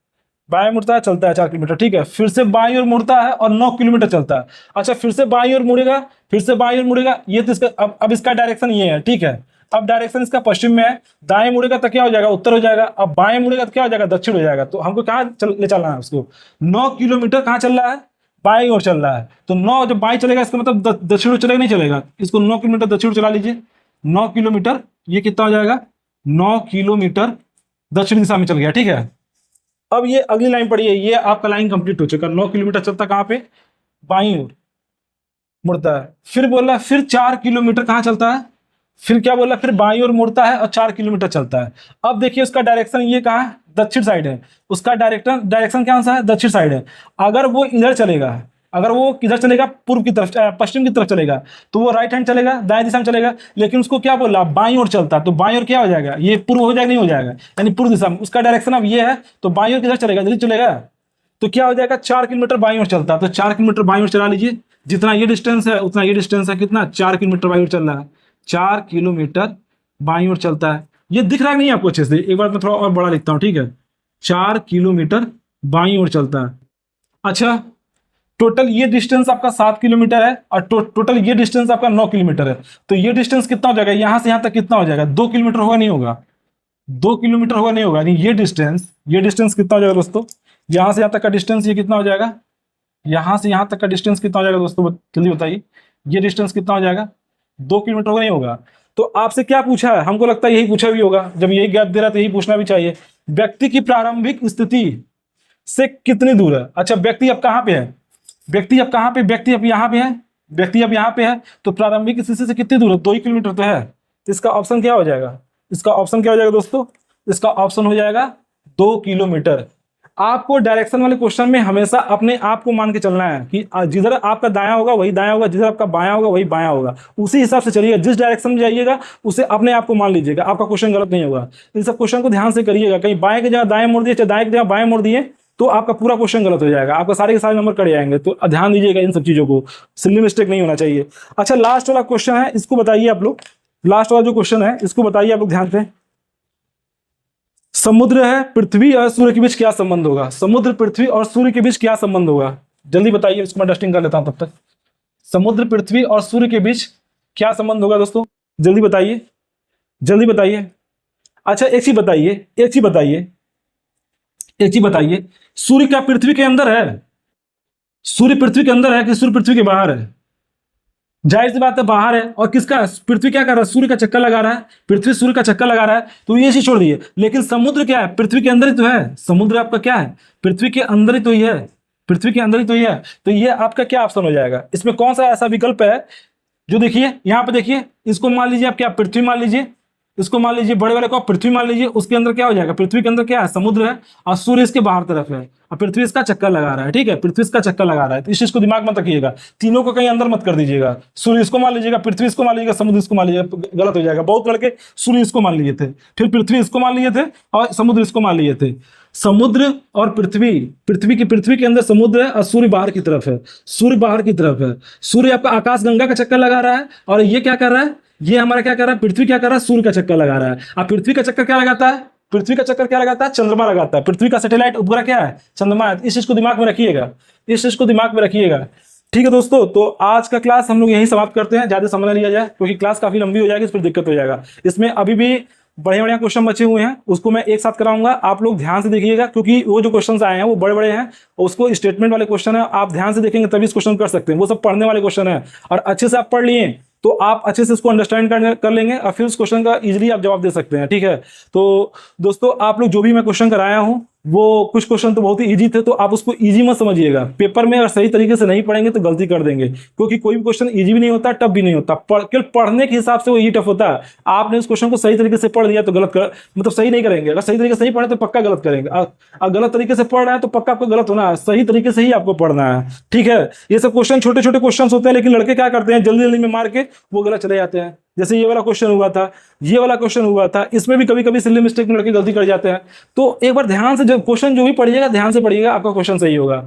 बाएं मुड़ता है, चलता है 4 किलोमीटर, ठीक है। फिर से बाएं ओर मुड़ता है और 9 किलोमीटर चलता है। अच्छा फिर से बाएं ओर मुड़ेगा, फिर से बाएं ओर मुड़ेगा, ये तो इसका अब इसका डायरेक्शन ये है, ठीक है। अब डायरेक्शन इसका पश्चिम में है, दाएं मुड़ेगा तो क्या हो जाएगा, उत्तर हो जाएगा। अब बाएं मुड़ेगा तो क्या हो जाएगा, दक्षिण हो जाएगा। तो हमको कहाँ ले चलना है उसको, 9 किलोमीटर कहाँ चल रहा है, बाएं ओर चल रहा है। तो 9 जब बाएं चलेगा इसका मतलब दक्षिण ओर चलेगा, नहीं चलेगा, इसको 9 किलोमीटर दक्षिण चला लीजिए। 9 किलोमीटर ये कितना हो जाएगा, 9 किलोमीटर दक्षिण दिशा में चल गया, ठीक है। अब ये अगली लाइन पढ़िए, ये आपका लाइन कंप्लीट हो चुका, 9 किलोमीटर चलता कहां पे, बाईं ओर मुड़ता है। फिर बोला फिर 4 किलोमीटर कहां चलता है, फिर क्या बोला, फिर बाईं ओर मुड़ता है और 4 किलोमीटर चलता है। अब देखिए उसका डायरेक्शन ये कहां है, दक्षिण साइड है, उसका डायरेक्शन क्या सा है, दक्षिण साइड है। अगर वो इधर चलेगा, अगर वो किधर चलेगा, पूर्व की तरफ, पश्चिम की तरफ चलेगा, तो वो राइट हैंड चलेगा, दाएं दिशा में चलेगा। लेकिन उसको क्या बोला, बाईं ओर चलता, तो बाईं ओर क्या हो जाएगा, ये पूर्व हो जाएगा, नहीं हो जाएगा, यानी पूर्व दिशा में। उसका डायरेक्शन अब ये है, तो बाईं ओर किधर चलेगा, इधर चलेगा, तो क्या हो जाएगा, 4 किलोमीटर बाईं ओर चलता। तो 4 किलोमीटर बाईं ओर चला लीजिए, जितना ये डिस्टेंस है उतना ये डिस्टेंस है, कितना, 4 किलोमीटर बाईं ओर चल रहा है, 4 किलोमीटर बाईं ओर चलता है। ये दिख रहा है नहीं आपको अच्छे से, एक बार मैं थोड़ा और बड़ा लिखता हूँ, ठीक है। 4 किलोमीटर बाईं ओर चलता है। अच्छा, टोटल ये डिस्टेंस आपका 7 किलोमीटर है और टोटल ये डिस्टेंस आपका 9 किलोमीटर है। तो ये डिस्टेंस कितना हो जाएगा, यहां से यहां तक कितना हो जाएगा, 2 किलोमीटर होगा नहीं होगा, 2 किलोमीटर होगा नहीं होगा, यानी ये डिस्टेंस कितना हो जाएगा दोस्तों, यहां से यहां तक का डिस्टेंस ये कितना हो जाएगा, यहां से यहां तक का डिस्टेंस कितना हो जाएगा दोस्तों, जल्दी बताइए, ये डिस्टेंस कितना हो जाएगा, 2 किलोमीटर होगा नहीं होगा। तो आपसे क्या पूछा है, हमको लगता है यही पूछा भी होगा, जब यही गैप दे रहा है तो यही पूछना भी चाहिए, व्यक्ति की प्रारंभिक स्थिति से कितनी दूर है। अच्छा, व्यक्ति अब कहां पे है, व्यक्ति अब कहां पे, व्यक्ति अब यहां पे है, व्यक्ति अब यहां पे है, तो प्रारंभिक स्थिति से कितनी दूर है, 2 ही किलोमीटर तो है। तो इसका ऑप्शन क्या हो जाएगा, इसका ऑप्शन क्या हो जाएगा दोस्तों, इसका ऑप्शन हो जाएगा 2 किलोमीटर। आपको डायरेक्शन वाले क्वेश्चन में हमेशा अपने आप को मान के चलना है कि जिधर आपका दायां होगा वही दायां होगा, जिधर आपका बायां होगा वही बायां होगा, उसी हिसाब से चलिएगा, जिस डायरेक्शन में जाइएगा उसे अपने आप को मान लीजिएगा, आपका क्वेश्चन गलत नहीं होगा। इन सब क्वेश्चन को ध्यान से करिएगा, कहीं बाएं की जगह दाएं मोड़ दिए, चाहे दाएं की जगह बाएं मोड़ दिए तो आपका पूरा क्वेश्चन गलत हो जाएगा, आपका सारे के सारे नंबर कट जाएंगे। तो ध्यान दीजिएगा इन सब चीजों को, सिली मिस्टेक नहीं होना चाहिए। अच्छा, लास्ट वाला क्वेश्चन है, इसको बताइए आप लोग, लास्ट वाला जो क्वेश्चन है इसको बताइए आप लोग ध्यान से। समुद्र है, पृथ्वी और सूर्य के बीच क्या संबंध होगा, समुद्र पृथ्वी और सूर्य के बीच क्या संबंध होगा, जल्दी बताइए, इसको मैं डस्टिंग कर लेता हूं तब तक। समुद्र पृथ्वी और सूर्य के बीच क्या संबंध होगा दोस्तों, जल्दी बताइए, जल्दी बताइए। अच्छा, एक चीज बताइए, एक चीज बताइए, एक चीज बताइए, सूर्य क्या पृथ्वी के अंदर है, सूर्य पृथ्वी के अंदर है कि सूर्य पृथ्वी के बाहर है, जाहिर सी बात है बाहर है। और किसका, पृथ्वी क्या कर रहा है, सूर्य का चक्कर लगा रहा है, पृथ्वी सूर्य का चक्कर लगा रहा है, तो ये चीज छोड़ दिए। लेकिन समुद्र क्या है, पृथ्वी के अंदर ही तो है, समुद्र आपका क्या है, पृथ्वी के अंदर ही तो ही है, पृथ्वी के अंदर ही तो ही है। तो ये आपका क्या ऑप्शन हो जाएगा, इसमें कौन सा ऐसा विकल्प है जो, देखिए यहां पे देखिए, इसको मान लीजिए आप क्या, पृथ्वी मान लीजिए, इसको मान लीजिए, बड़े वाले को आप पृथ्वी मान लीजिए, उसके अंदर क्या हो जाएगा, पृथ्वी के अंदर क्या है, समुद्र है और सूर्य इसके बाहर तरफ है और पृथ्वी इसका चक्कर लगा रहा है, ठीक है, पृथ्वी इसका चक्कर लगा रहा है। तो इस चीज को दिमाग में रखिएगा, तीनों को कहीं अंदर मत कर दीजिएगा, सूर्य इसको मान लीजिएगा, पृथ्वी इसको मान लीजिएगा, समुद्र इसको मान लीजिएगा, गलत हो जाएगा। बहुत लड़के सूर्य इसको मान लिए थे, फिर पृथ्वी इसको मान लिए थे और समुद्र इसको मान लिए थे। समुद्र और पृथ्वी, पृथ्वी के अंदर समुद्र है और सूर्य बाहर की तरफ है, सूर्य बाहर की तरफ है। सूर्य आपका आकाश गंगा का चक्कर लगा रहा है और ये क्या कर रहा है, ये हमारा क्या कर रहा है, पृथ्वी क्या कर रहा है, सूर्य का चक्कर लगा रहा है। अब पृथ्वी का चक्कर क्या लगाता है, पृथ्वी का चक्कर क्या लगाता है, चंद्रमा लगाता है। पृथ्वी का सैटेलाइट उपग्रह क्या है, चंद्रमा है। इस चीज को दिमाग में रखिएगा, इस चीज को दिमाग में रखिएगा, ठीक है दोस्तों। तो आज का क्लास हम लोग यहीं समाप्त करते हैं, ज्यादा समय न लिया जाए क्योंकि क्लास काफी लंबी हो जाएगी, फिर दिक्कत हो जाएगा। इसमें अभी भी बढ़िया बढ़िया क्वेश्चन बचे हुए हैं, उसको मैं एक साथ कराऊंगा, आप लोग ध्यान से देखिएगा क्योंकि वो जो क्वेश्चन आए हैं वो बड़े बड़े हैं, उसको स्टेटमेंट वाले क्वेश्चन है, आप ध्यान से देखेंगे तभी इस क्वेश्चन कर सकते हैं, वो सब पढ़ने वाले क्वेश्चन है और अच्छे से आप पढ़ लिए तो आप अच्छे से इसको अंडरस्टैंड कर लेंगे और फिर उस क्वेश्चन का इजीली आप जवाब दे सकते हैं, ठीक है। तो दोस्तों आप लोग जो भी मैं क्वेश्चन कराया हूं वो कुछ क्वेश्चन तो बहुत ही इजी थे, तो आप उसको इजी मत समझिएगा, पेपर में अगर सही तरीके से नहीं पढ़ेंगे तो गलती कर देंगे, क्योंकि कोई भी क्वेश्चन इजी भी नहीं होता, टफ भी नहीं होता, केवल पढ़ने के हिसाब से वो ये टफ होता है। आपने उस क्वेश्चन को सही तरीके से पढ़ लिया तो गलत मतलब सही नहीं करेंगे, अगर सही तरीके से नहीं पढ़े तो पक्का गलत करेंगे, अगर गलत तरीके से पढ़ रहे हैं तो पक्का आपको गलत होना है, सही तरीके से ही आपको पढ़ना है, ठीक है। ये सब क्वेश्चन छोटे छोटे क्वेश्चन होते हैं, लेकिन लड़के क्या करते हैं, जल्दी जल्दी में मार के वो गलत चले जाते हैं। जैसे ये वाला क्वेश्चन हुआ था, ये वाला क्वेश्चन हुआ था, इसमें भी कभी कभी सिली मिस्टेक में लड़के गलती कर जाते हैं। तो एक बार ध्यान से जब क्वेश्चन जो भी पढ़िएगा ध्यान से पढ़िएगा, आपका क्वेश्चन सही होगा।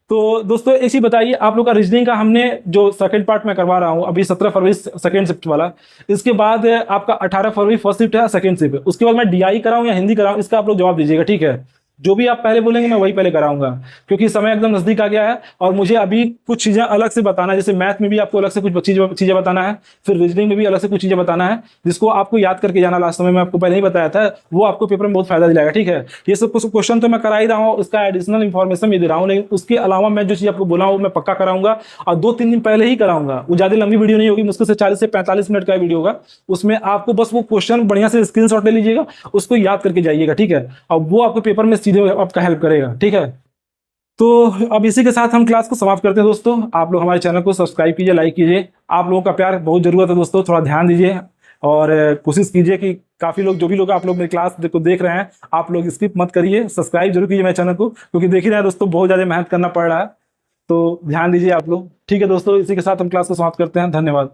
तो दोस्तों एक चीज बताइए, आप लोग का रीजनिंग का हमने जो सेकंड पार्ट में करवा रहा हूं अभी 17 फरवरी सेकंड शिफ्ट वाला, इसके बाद आपका 18 फरवरी फर्स्ट शिफ्ट है, सेकंड शिफ्ट, उसके बाद मैं डीआई कराऊं या हिंदी कराऊं, इसका आप लोग जवाब दीजिएगा, ठीक है। जो भी आप पहले बोलेंगे मैं वही पहले कराऊंगा, क्योंकि समय एकदम नजदीक आ गया है और मुझे अभी कुछ चीजें अलग से बताना है, जैसे मैथ में भी आपको अलग से कुछ चीजें बताना है, फिर रीजनिंग में भी अलग से कुछ चीजें बताना है, जिसको आपको याद करके जाना, लास्ट समय में आपको पहले ही बताया था, वो आपको पेपर में बहुत फायदा दिलाएगा, ठीक है। ये सब कुछ क्वेश्चन तो मैं करा ही रहा हूँ, उसका एडिशनल इन्फॉर्मेशन भी दे रहा हूँ, लेकिन उसके अलावा मैं जो चीज आपको बोला हूँ मैं पक्का कराऊंगा और 2-3 दिन पहले ही कराऊंगा। वो ज्यादा लंबी वीडियो नहीं होगी, मुश्किल से 40 से 45 मिनट का वीडियो होगा, उसमें आपको बस वो क्वेश्चन बढ़िया से स्क्रीनशॉट ले लीजिएगा, उसको याद करके जाइएगा, ठीक है, और वो आपको पेपर में सीधे आपका हेल्प करेगा, ठीक है। तो अब इसी के साथ हम क्लास को समाप्त करते हैं दोस्तों। आप लोग हमारे चैनल को सब्सक्राइब कीजिए, लाइक कीजिए, आप लोगों का प्यार बहुत जरूरत है दोस्तों, थोड़ा ध्यान दीजिए और कोशिश कीजिए कि काफी लोग, जो भी लोग आप लोग मेरी क्लास को देख रहे हैं, आप लोग स्किप मत करिए, सब्सक्राइब जरूर कीजिए मेरे चैनल को, क्योंकि देख ही रहे हैं दोस्तों बहुत ज्यादा मेहनत करना पड़ रहा है, तो ध्यान दीजिए आप लोग, ठीक है दोस्तों। इसी के साथ हम क्लास को समाप्त करते हैं, धन्यवाद।